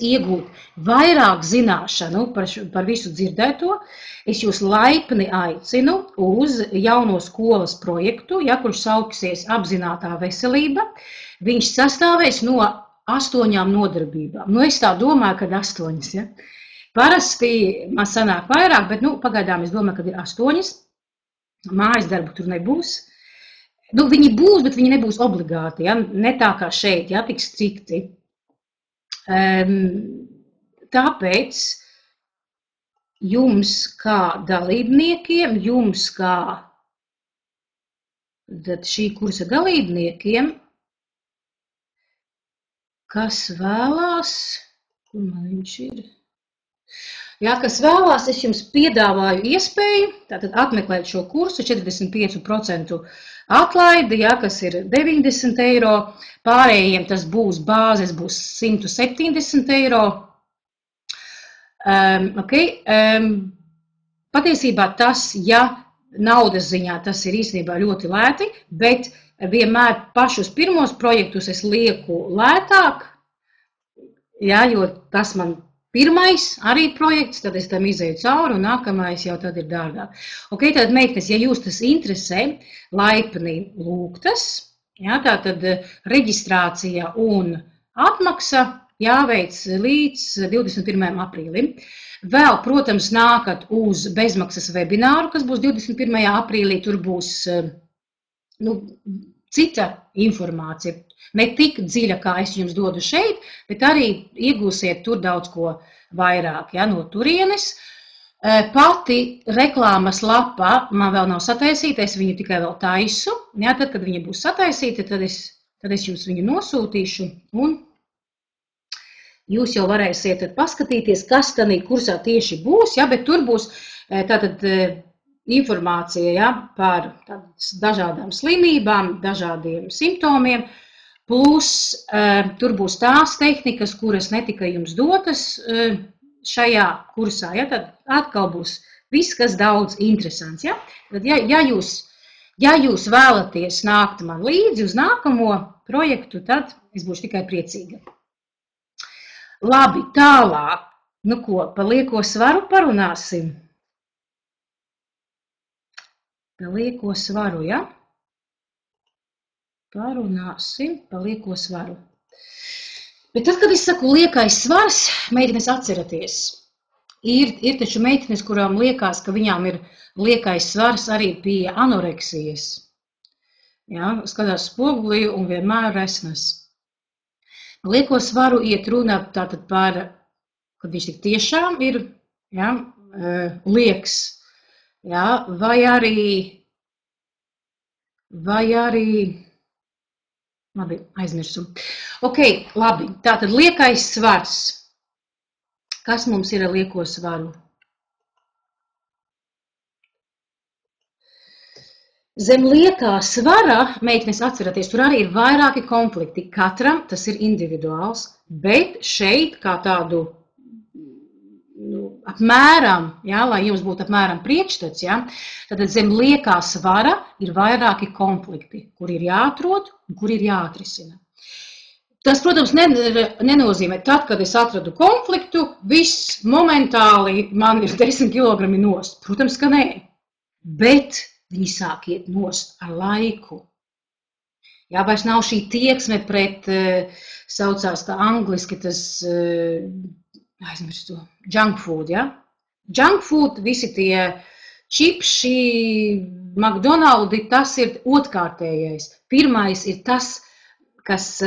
iegūt vairāk zināšanu par visu dzirdēto, es jūs laipni aicinu uz jauno skolas projektu, ja, kurš sauksies Apzinātā veselība. Viņš sastāvēs no 8 nodarbībām. Es tā domāju, ka 8. Ja. Parasti man sanāk vairāk, bet pagaidām es domāju, ka ir 8. Mājas darbu tur nebūs. Viņi būs, bet viņi nebūs obligāti. Ja. Ne tā kā šeit, ja, tik strikti. Tāpēc jums kā dalībniekiem, jums kā šī kursa dalībniekiem, kas vēlās, kur man viņš ir? Jā, kas vēlās, es jums piedāvāju iespēju tātad apmeklēt šo kursu 45% atlaidi, ja, kas ir 90 eiro, pārējiem tas būs bāzes, būs 170 eiro. Okay. Patiesībā tas, ja naudas ziņā, tas ir īstenībā ļoti lēti, bet vienmēr pašus pirmos projektus es lieku lētāk, ja, jo tas man pirmais arī projekts, tad es tam izēju cauri, un nākamais jau tad ir dārgāk. Ok, tad meitenes, ja jūs tas interesē, laipni lūgtas, ja, tātad reģistrācija un atmaksa jāveic līdz 21. aprīlim. Vēl, protams, nākat uz bezmaksas webināru, kas būs 21. aprīlī, tur būs cita informācija. Ne tik dziļa, kā es jums dodu šeit, bet arī iegūsiet tur daudz ko vairāk, ja, no turienes. Pati reklāmas lapa man vēl nav sataisīta, es viņu tikai vēl taisu. Ja, tad, kad viņa būs sataisīta, tad es jums viņu nosūtīšu un jūs jau varēsiet paskatīties, kas tanī kursā tieši būs, ja, bet tur būs tātad informācija, ja, par dažādām slimībām, dažādiem simptomiem. Plus, tur būs tās tehnikas, kuras netika jums dotas šajā kursā. Ja? Tad atkal būs viss, kas daudz interesants. Ja? Tad, ja jūs vēlaties nākt man līdzi uz nākamo projektu, tad es būšu tikai priecīga. Labi, tālāk. Par lieko svaru parunāsim. Par lieko svaru, ja? Parunāsim par lieko svaru. Bet tad, kad es saku liekais svars, meitenes atceraties. Ir taču meitenes, kurām liekas, ka viņām ir liekais svars arī pie anoreksijas. Ja, skatās spogulī un vienmēr resnas. Lieko svaru iet runa tātad par, kad viņš tik tiešām ir, ja, lieks. Ja, vai arī labi, aizmirsu. Ok, labi. Tātad liekais svars. Kas mums ir ar lieko svaru? Zem liekā svara, meitenes atceraties, tur arī ir vairāki konflikti. Katram tas ir individuāls, bet šeit kā tādu apmēram, lai jums būtu apmēram priekšstats, tad zem liekā svara ir vairāki konflikti, kur ir jāatrod un kur ir jāatrisina. Tas, protams, nenozīmē, tad, kad es atradu konfliktu, viss momentāli man ir 10 kg nost. Protams, ka nē, bet viņi sāk iet nost ar laiku. Vairs nav šī tieksme pret, saucās tā angliski, tas, aizmirstu, junk food, Junk food, visi tie čipši, McDonaldi, tas ir otrkārtējais. Pirmais ir tas, kas...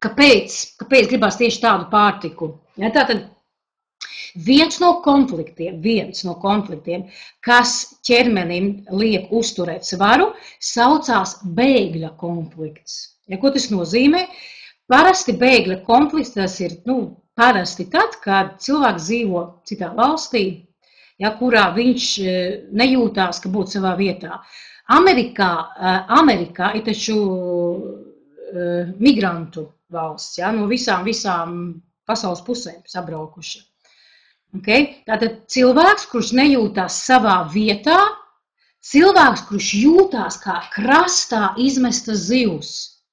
Kāpēc gribās tieši tādu pārtiku? Tātad viens no konfliktiem, kas ķermenim liek uzturēt svaru, saucās bēgļa konflikts. Ko tas nozīmē? Parasti bēgļa konflikts tas ir parasti tad, kad cilvēks dzīvo citā valstī, kurā viņš nejūtās, ka būtu savā vietā. Amerikā ir taču migrantu valsts, no visām pasaules pusēm sabraukuši. Okay? Tātad cilvēks, kurš nejūtās savā vietā, cilvēks, kurš jūtās kā krastā izmesta zivs.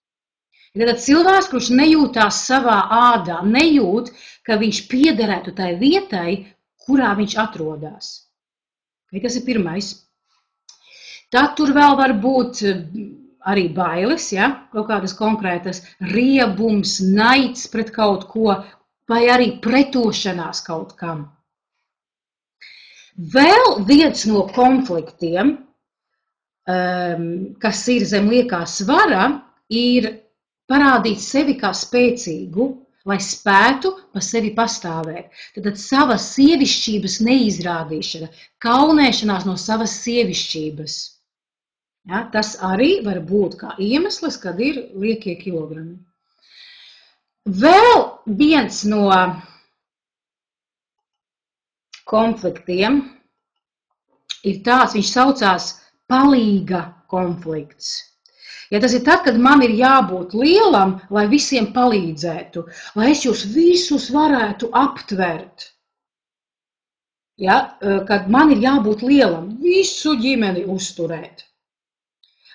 Tātad cilvēks, kurš nejūtās savā ādā, nejūt, ka viņš piederētu tai vietai, kurā viņš atrodas. Okay? Tas ir pirmais. Tad tur vēl var būt arī bailes, kaut kādas konkrētas riebums, naids pret kaut ko, vai arī pretošanās kaut kam. Vēl viens no konfliktiem, kas ir zem liekā svara, ir parādīt sevi kā spēcīgu, lai spētu pa sevi pastāvēt. Tad savas sievišķības neizrādīšana, kaunēšanās no savas sievišķības. Tas arī var būt kā iemesls, kad ir liekie kilogrami. Vēl viens no konfliktiem ir tāds, viņš saucās palīga konflikts. Tas ir tad, kad man ir jābūt lielam, lai visiem palīdzētu, lai es jūs visus varētu aptvert. Kad man ir jābūt lielam, visu ģimeni uzturēt.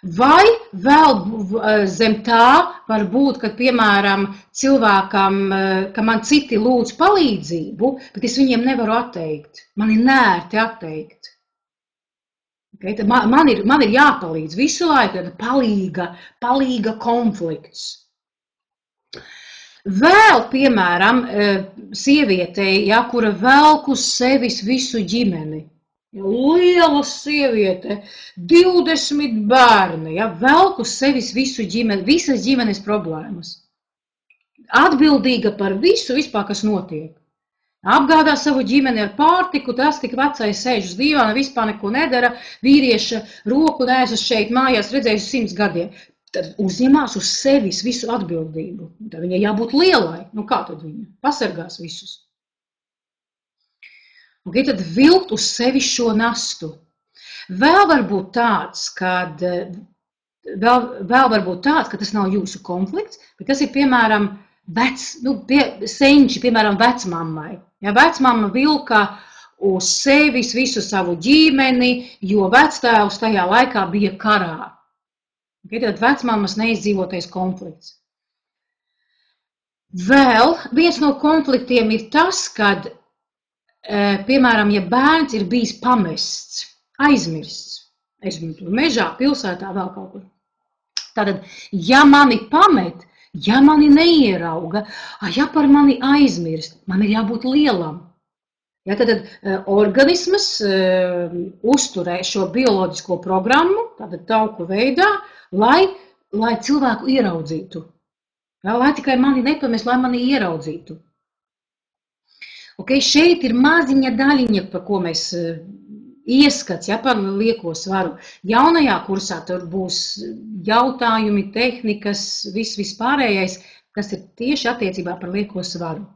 Vai vēl zem tā var būt, kad, piemēram, cilvēkam, ka man citi lūdz palīdzību, bet es viņiem nevaru atteikt. Man ir nērti atteikt. Okay? Tad man ir jāpalīdz visu laiku, tad palīga konflikts. Vēl, piemēram, sievietei, kura velk uz sevis visu ģimeni. Liela sieviete, 20 bērni, velk uz sevis visu ģimeni, visas ģimenes problēmas. Atbildīga par visu vispār, kas notiek. Apgādā savu ģimeni ar pārtiku, tas tik vecais sēž uz dīvāna, vispār neko nedara, vīrieša roku neesmu šeit mājās redzējis 100 gadiem. Tad uzņemās uz sevis visu atbildību. Tad viņai jābūt lielai. Kā tad viņa? Pasargās visus. Okay, tad vilkt uz sevi šo nastu. Vēl var būt tāds, ka tas nav jūsu konflikts, bet tas ir, piemēram, senči, piemēram, vecmammai. Vecmamma vilka uz sevis visu savu ģimeni, jo vectēvs tajā laikā bija karā. Okay, tad vecmammas neizdzīvotais konflikts. Vēl viens no konfliktiem ir tas, kad piemēram, ja bērns ir bijis pamests, aizmirsts, mežā, pilsētā, vēl kaut kur. Tātad, ja mani pamet, ja mani neierauga, ja par mani aizmirst, man ir jābūt lielam. Tad organisms uzturē šo bioloģisko programmu, tātad tauku veidā, lai cilvēku ieraudzītu. Lai tikai mani nepamest, lai mani ieraudzītu. Okay, šeit ir maziņa daļiņa, par ko mēs ieskats, par lieko svaru. Jaunajā kursā tur būs jautājumi, tehnikas, vispārējais, kas ir tieši attiecībā par lieko svaru.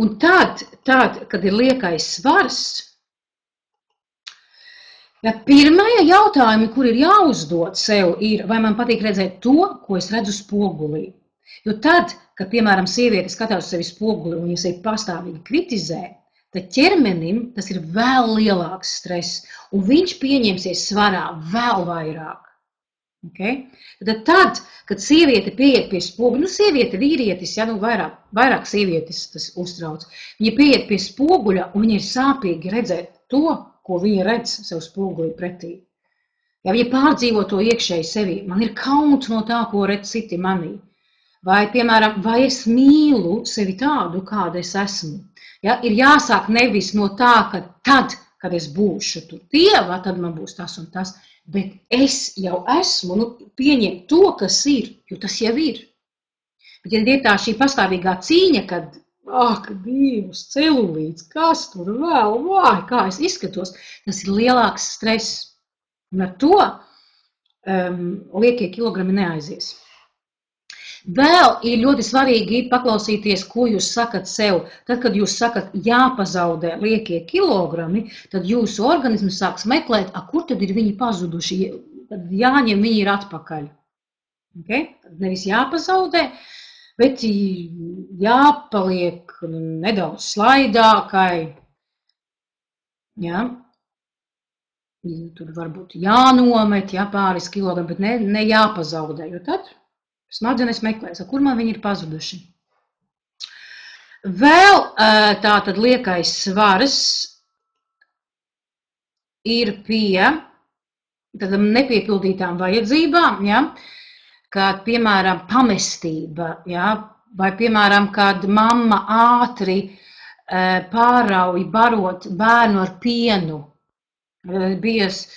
Un tad, kad ir liekais svars, pirmie jautājumi, kur ir jāuzdod sev, ir, vai man patīk redzēt to, ko es redzu spogulī. Jo tad, kad, piemēram, sieviete skatās sevi spoguli un ja sevi pastāvīgi kritizē, tad ķermenim tas ir vēl lielāks stress, un viņš pieņemsies svarā vēl vairāk. Okay? Tad, kad sieviete pieiet pie spoguļa, sieviete, vīrietis, vairāk sievietes tas uztrauc, viņa pieiet pie spoguļa un viņa ir sāpīgi redzēt to, ko viņa redz sev spogulī pretī. Ja viņa pārdzīvo to iekšēji sevi, man ir kauns no tā, ko redz citi manī. Vai, piemēram, vai es mīlu sevi tādu, kāda es esmu. Ja, ir jāsāk nevis no tā, ka tad, kad es būšu tur Dieva, tad man būs tas un tas, bet es jau esmu, pieņemt to, kas ir, jo tas jau ir. Bet ja ir tā šī pastāvīgā cīņa, kad, Dievs, celulīts, kas tur vēl, kā es izskatos, tas ir lielāks stress. Un ar to liekie kilogrami neaizies. Vēl ir ļoti svarīgi paklausīties, ko jūs sakat sev. Tad, kad jūs sakat, jāpazaudē liekie kilogrami, tad jūsu organisms sāks meklēt, kur tad ir viņi pazuduši, tad jāņem viņi ir atpakaļ. Okay? Tad nevis jāpazaudē, bet jāpaliek nedaudz slaidākai. Ja? Tur varbūt jānomet, pāris kilogrami, bet ne jāpazaudē, jo tad smadzenes meklēs, kur man viņi ir pazuduši. Vēl tātad liekais svars ir pie nepiepildītām vajadzībām, ja, kad, piemēram, pamestība, ja, vai, piemēram, kad mamma ātri pārauj barot bērnu ar pienu, bies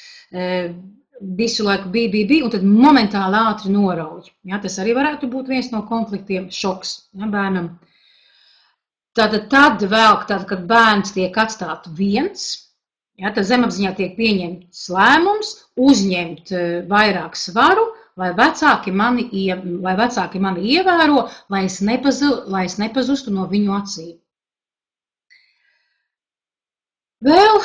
visu laiku bija, un tad momentāli ātri norauj. Ja, tas arī varētu būt viens no konfliktiem, šoks, ja, bērnam. Tad vēl, kad bērns tiek atstāts viens, ja, tad zemapziņā tiek pieņemts lēmums, uzņemt vairāk svaru, lai vecāki mani ievēro, lai es nepazustu no viņu acīm. Vēl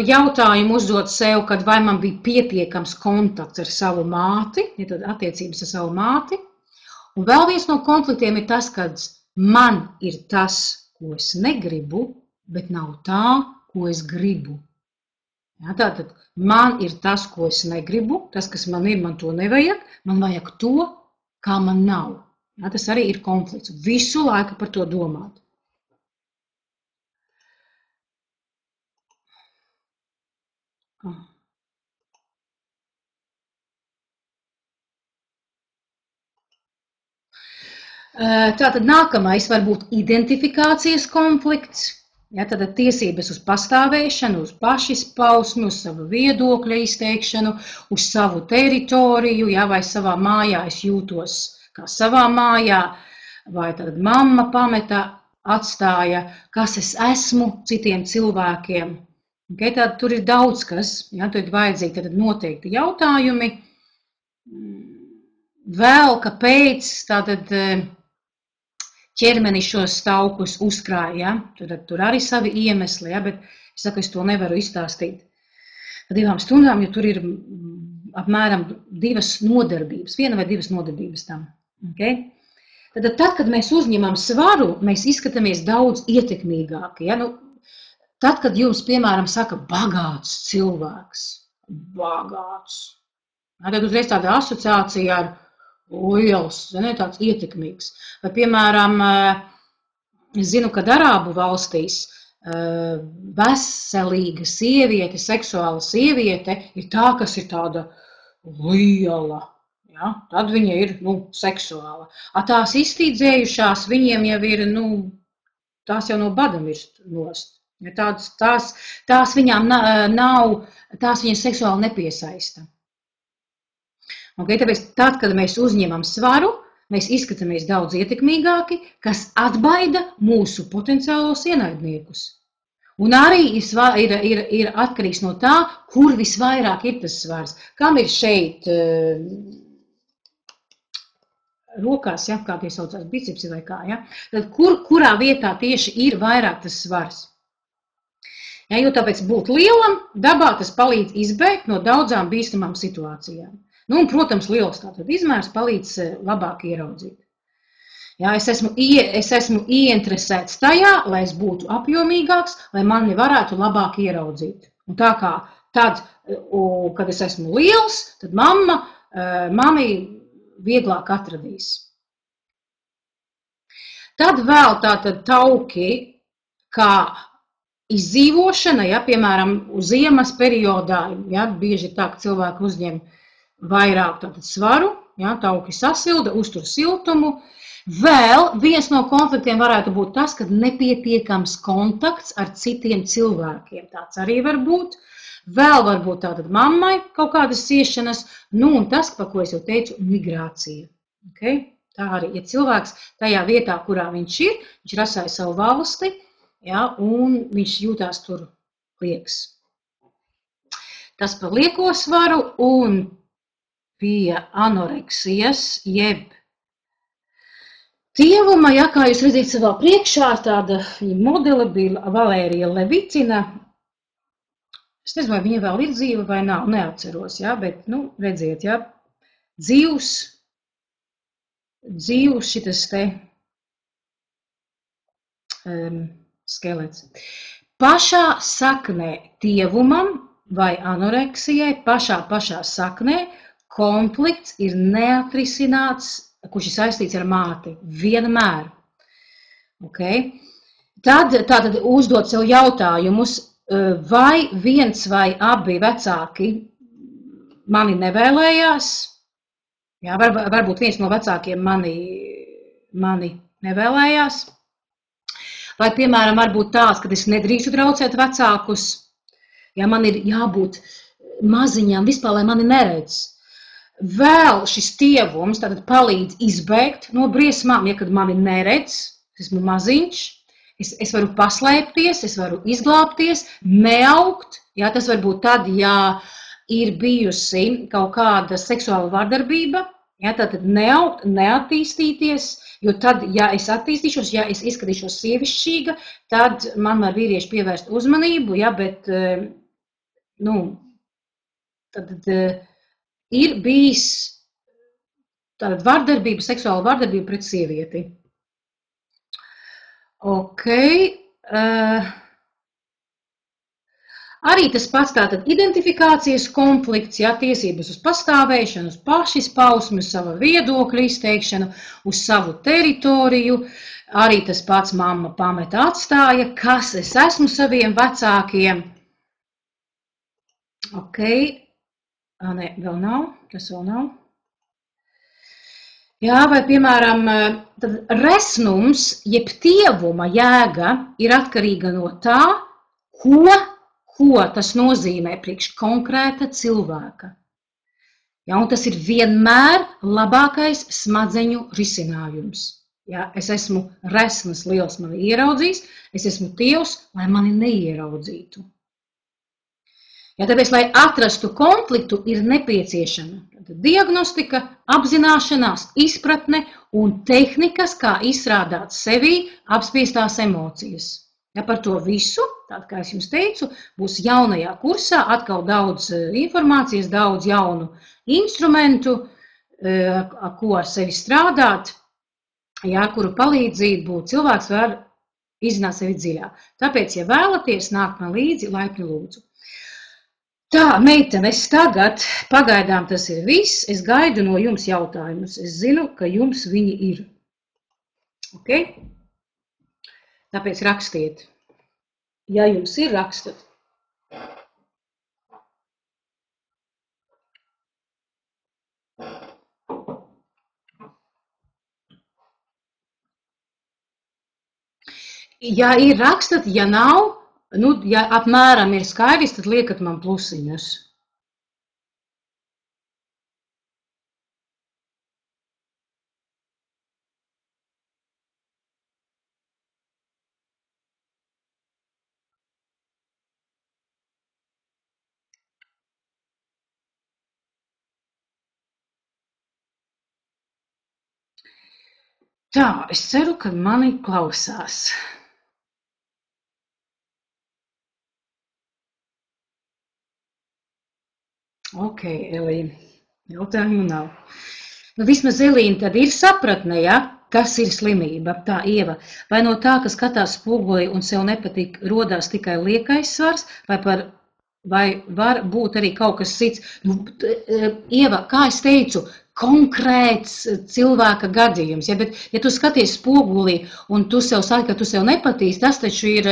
jautājumu uzdot sev, kad vai man bija pietiekams kontakts ar savu māti, ja tad attiecības ar savu māti. Un vēl viens no konfliktiem ir tas, kad man ir tas, ko es negribu, bet nav tā, ko es gribu. Ja, tātad man ir tas, ko es negribu, tas, kas man ir, man to nevajag, man vajag to, kā man nav. Ja, tas arī ir konflikts. Visu laiku par to domāt. Tātad nākamais var būt identifikācijas konflikts, ja, tad tiesības uz pastāvēšanu, uz pašizpausmi, uz savu viedokļa izteikšanu, uz savu teritoriju, ja, vai savā mājā es jūtos kā savā mājā, vai tad mamma pameta, atstāja, kas es esmu citiem cilvēkiem. Okay, tad tur ir daudz kas, ja, tur ir vajadzīgi tad noteikti jautājumi. Vēl kāpēc tātad ķermenis šos taukus uzkrāja, ja? Tur arī savi iemesli, ja? Bet es saku, es to nevaru izstāstīt 2 stundām, jo tur ir apmēram 2 nodarbības, 1 vai 2 nodarbības tam. Okay? Tad, kad mēs uzņemam svaru, mēs izskatāmies daudz ietekmīgāki. Ja? Tad, kad jums, piemēram, saka bagāts cilvēks, bagāts, tad uzreiz tāda asociācija ar liels, tāds ietekmīgs. Vai, piemēram, es zinu, ka Arābu valstīs veselīga sieviete, seksuāla sieviete ir tā, kas ir tāda liela. Ja? Tad viņa ir, seksuāla. Tās iztīdzējušās, viņiem jau ir, tās jau no bada mirst nost. Ja tās viņām nav, tās viņas seksuāli nepiesaista. Okay, tāpēc tad, kad mēs uzņemam svaru, mēs izskatāmies daudz ietekmīgāki, kas atbaida mūsu potenciālos ienaidniekus. Un arī ir atkarīgs no tā, kur visvairāk ir tas svars. Kam ir šeit rokās, ja, kā tie saucās, bicepsi vai kā, ja, tad kurā vietā tieši ir vairāk tas svars. Ja, jo tāpēc būt lielam, dabā tas palīdz izbēgt no daudzām bīstamām situācijām. Nu, un, protams, liels tātad izmērs palīdz labāk ieraudzīt. Ja, es esmu ieinteresēts tajā, lai es būtu apjomīgāks, lai mani varētu labāk ieraudzīt. Un tā kā tad, kad es esmu liels, tad mani vieglāk atradīs. Tad vēl tātad tauki, kā izdzīvošana, ja, piemēram, uz ziemas periodā, ja, bieži tā, ka cilvēki uzņem vairāk tātad svaru, ja, tauki sasilda, uztur siltumu. Vēl viens no konfliktiem varētu būt tas, ka nepietiekams kontakts ar citiem cilvēkiem. Tāds arī var būt. Vēl var būt tātad mammai kaut kādas ciešanas, nu un tas, par ko es jau teicu, migrācija. Okay? Tā arī, ja cilvēks tajā vietā, kurā viņš ir, viņš rasāja savu valsti, ja, un viņš jūtās tur lieks. Tas par lieko svaru un pie anoreksijas, jeb tievuma, ja, kā jūs redzat savā priekšā, tāda modele bija Valērija Levicina. Es nezinu, vai viņa vēl ir dzīva vai nav, neatceros, ja, bet, nu, redziet, ja, dzīvs šitas te skelets. Pašā saknē tievumam vai anoreksijai, pašā saknē konflikts ir neatrisināts, kurš ir saistīts ar māti. Vienmēr. Okay? Tātad uzdot sev jautājumus, vai viens vai abi vecāki mani nevēlējās. Jā, varbūt viens no vecākiem mani nevēlējās. Vai, piemēram, varbūt tāds, ka es nedrīkstu traucēt vecākus, ja man ir jābūt maziņām vispār, lai mani neredz. Vēl šis tievums tātad palīdz izbēgt no briesmām, ja kad mani neredz, esmu maziņš, es varu paslēpties, es varu izglābties, neaugt, ja tas var būt tad, ja ir bijusi kaut kāda seksuāla vardarbība, ja, tātad neaugt, neattīstīties, jo tad, ja es attīstīšos, ja es izskatīšos sievišķīga, tad man var vīrieši pievērst uzmanību, ja, bet, nu, tad ir bijis tāda vardarbība, seksuāla vardarbība pret sievieti. Ok. Arī tas pats tātad identifikācijas konflikts, ja, tiesības uz pastāvēšanu, uz pašizpausmi, uz sava viedokļa izteikšanu, uz savu teritoriju. Arī tas pats mamma pameta atstāja, kas es esmu saviem vecākiem. Ok. Nē, vēl nav, tas vēl nav. Jā, vai, piemēram, tad resnums, jeb tievuma jēga ir atkarīga no tā, ko tas nozīmē priekš konkrēta cilvēka. Ja, un tas ir vienmēr labākais smadzeņu risinājums. Ja, es esmu resns, liels mani ieraudzīs, es esmu tievs, lai mani neieraudzītu. Ja, tāpēc, lai atrastu konfliktu, ir nepieciešama diagnostika, apzināšanās, izpratne un tehnikas, kā izstrādāt sevī apspiestās emocijas. Ja, par to visu, tād, kā es jums teicu, būs jaunajā kursā atkal daudz informācijas, daudz jaunu instrumentu, ko ar sevi strādāt, ja, kuru palīdzību cilvēks var izzināt sevi dziļāk. Tāpēc, ja vēlaties, nākt man līdzi, laipni lūdzu. Tā, meitenes, tagad pagaidām tas ir viss. Es gaidu no jums jautājumus. Es zinu, ka jums viņi ir. Ok? Tāpēc rakstiet. Ja jums ir, rakstat. Ja ir, rakstat, ja nav, nu, ja apmēram ir skaidrs, tad liekat man plusiņus. Tā, es ceru, ka mani klausās. Ok, Elīna, jautājumu nav. Nu, vismaz Elīna tad ir sapratne, ja? Kas ir slimība? Tā, Ieva, vai no tā, ka skatās spogulī un sev nepatīk, rodās tikai liekais svars, vai var būt arī kaut kas cits? Nu, Ieva, kā es teicu, konkrēts cilvēka gadījums, ja, bet, ja tu skaties spogulī un tu sev saki, ka tu sev nepatīc, tas taču ir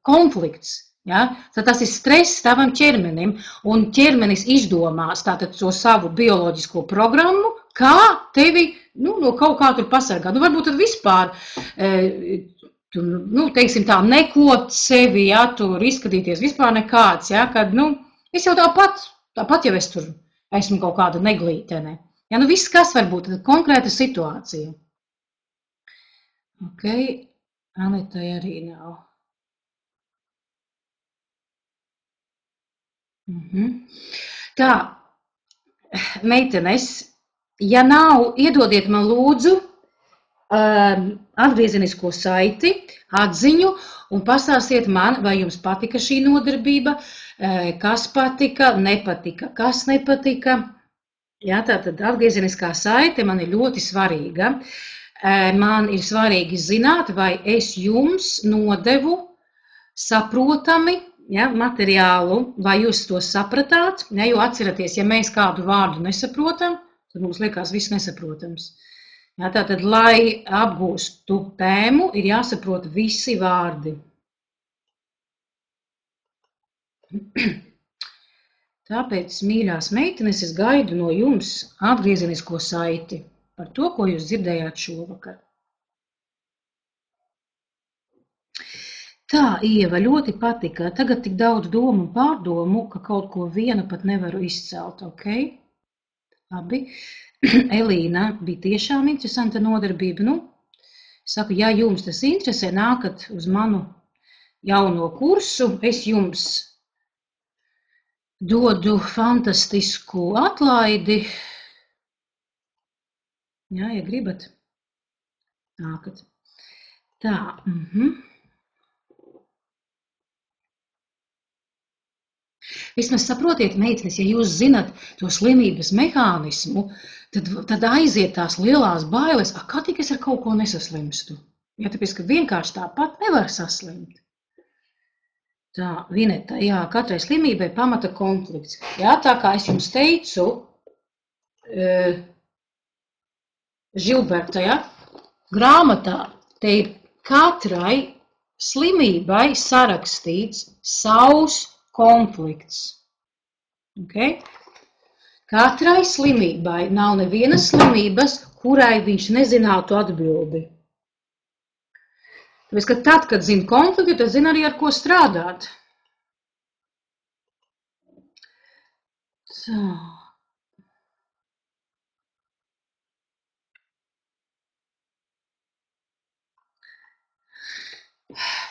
konflikts. Ja? Tad tas ir stress tavam ķermenim, un ķermenis izdomās tātad to savu bioloģisko programmu, kā tevi no kaut kā tur pasargāt. Nu, varbūt tad vispār, teiksim tā, nekot sevi, ja, tur izskatīties vispār nekāds, ja, kad, es jau tāpat jau es tur esmu kaut kāda neglītene. Ja, viss, kas var būt, tad konkrēta situācija. Ok, Anitai arī nav. Tā, meitenes, ja nav, iedodiet man lūdzu atgriezenisko saiti, atziņu un pastāstiet man, vai jums patika šī nodarbība, kas patika, nepatika, kas nepatika. Jā, tātad atgriezeniskā saite man ir ļoti svarīga. Man ir svarīgi zināt, vai es jums nodevu saprotami, ja, materiālu, vai jūs to sapratāt, ja, jo atceraties, ja mēs kādu vārdu nesaprotam, tad mums liekas viss nesaprotams. Ja, tātad, lai apgūstu tēmu, ir jāsaprot visi vārdi. Tāpēc, mīļās meitenes, es gaidu no jums atgriezenisko saiti par to, ko jūs dzirdējāt šovakar. Tā, Ieva, ļoti patika. Tagad tik daudz domu un pārdomu, ka kaut ko vienu pat nevaru izcelt, ok? Labi. Elīna, bija tiešām interesanta nodarbība. Saku, ja jums tas interesē, nākat uz manu jauno kursu, es jums dodu fantastisku atlaidi. Jā, ja gribat, nākat. Tā, Vismaz saprotiet, meitenes, ja jūs zinat to slimības mehānismu, tad aiziet tās lielās bailes, kā tik es ar kaut ko nesaslimstu. Ja, tāpēc, ka vienkārši tāpat nevar saslimt. Tā, Vineta, jā, katrai slimībai pamata konflikts. Jā, tā kā es jums teicu, Žilberta, ja, grāmatā te ir katrai slimībai sarakstīts savs konflikts. Okay? Katrai slimībai nav nevienas slimības, kurai viņš nezinātu atbildi. Tāpēc, ka tad, kad zina konfliktu, tad zina arī, ar ko strādāt. Tā.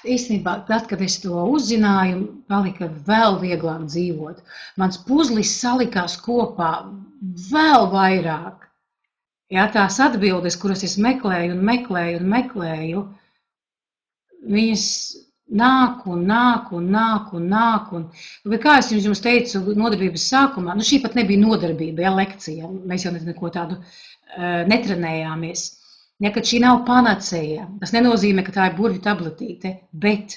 Īstenībā, tad, kad es to uzzināju, palika vēl vieglāk dzīvot. Mans puzlis salikās kopā vēl vairāk. Jā, tās atbildes, kuras es meklēju un meklēju un meklēju, viņas nāk un nāk un nāk un nāk. Bet kā es jums teicu nodarbības sākumā, šī pat nebija nodarbība, ja, lekcija. Mēs jau neko tādu netrenējāmies. Ja, ka šī nav panacēja, tas nenozīmē, ka tā ir burvju tabletīte, bet,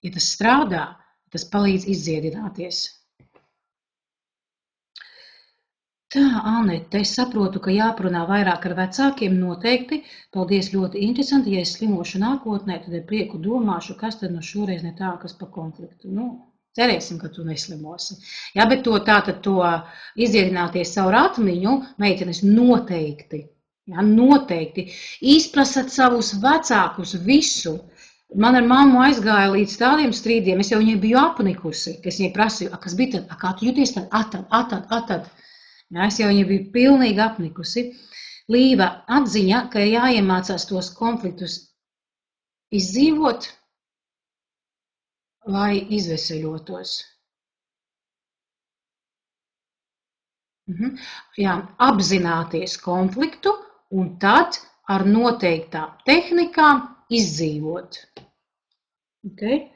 ja tas strādā, tas palīdz izdziedināties. Tā, Anete, es saprotu, ka jāparunā vairāk ar vecākiem noteikti. Paldies, ļoti interesanti. Ja es slimošu nākotnē, tad ar prieku domāšu, kas tad no šoreiz ne tā, kas pa konfliktu. Cerēsim, ka tu neslimosi. Jā, bet to izdziedināties caur atmiņu, meitenes noteikti. Ja, noteikti. Izprasat savus vecākus visu. Man ar mammu aizgāja līdz tādiem strīdiem, es jau viņai biju apnikusi, ka es viņai prasīju, kas bija tad, kā tu jūties tad, atad. Ja, es jau viņai biju pilnīgi apnikusi. Līva, atziņa, ka ir jāiemācās tos konfliktus izdzīvot, lai izveseļotos. Jā, apzināties konfliktu un tad ar noteiktām tehnikām izdzīvot. Okay?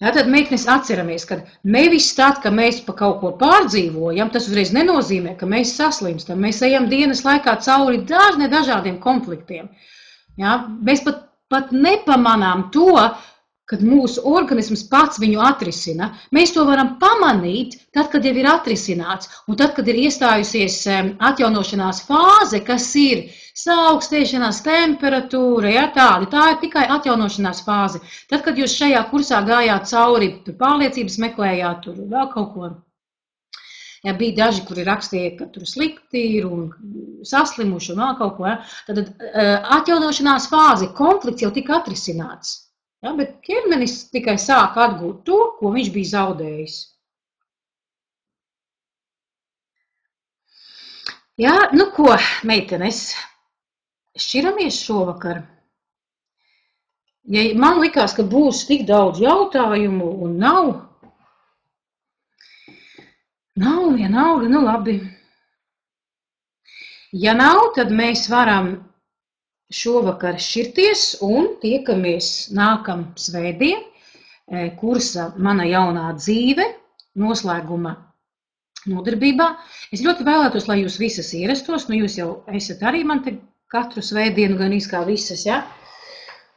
Jā, tad meitenes atceramies, ka nevis tad, ka mēs pa kaut ko pārdzīvojam, tas uzreiz nenozīmē, ka mēs saslimstam. Mēs ejam dienas laikā cauri dažādiem konfliktiem. Jā, mēs pat nepamanām to, kad mūsu organisms pats viņu atrisina. Mēs to varam pamanīt tad, kad jau ir atrisināts, un tad, kad ir iestājusies atjaunošanās fāze, kas ir saaugstēšanās temperatūra, ja, tāda. Tā ir tikai atjaunošanās fāze. Tad, kad jūs šajā kursā gājāt cauri, tur pārliecības meklējāt, tur vēl kaut ko. Ja, bija daži, kuri rakstīja, ka tur slikti ir un saslimuši un vēl kaut ko. Ja. Tad atjaunošanās fāze, konflikts jau tika atrisināts. Ja, bet ķermenis tikai sāk atgūt to, ko viņš bija zaudējis. Jā, nu ko, meitenes, šķiramies šovakar. Ja man likās, ka būs tik daudz jautājumu un nav, vienalga, nu labi. Ja nav, tad mēs varam šovakar šķirties un tiekamies nākam svētdien kursa Mana jaunā dzīve noslēguma nodarbībā. Es ļoti vēlētos, lai jūs visas ierastos, nu jūs jau esat arī man te katru svētdienu gan kā visas, ja?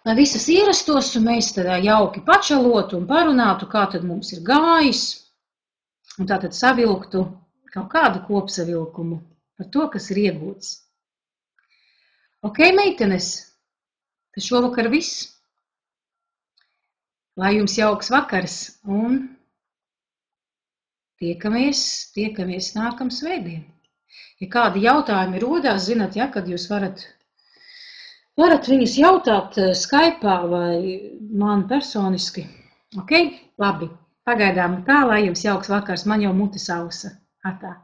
Lai visas ierastos un mēs tad jauki pačalotu un parunātu, kā tad mums ir gājis, un tātad savilktu kaut kādu kopsavilkumu par to, kas ir iegūts. Ok, meitenes, tas šovakar viss. Lai jums jauks vakars un tiekamies nākam svētdien. Ja kādi jautājumi rodās, zināt, ja, kad jūs varat viņus jautāt Skype'ā vai man personiski. Ok, labi, pagaidām tā, lai jums jauks vakars, man jau mute sausa. Atā.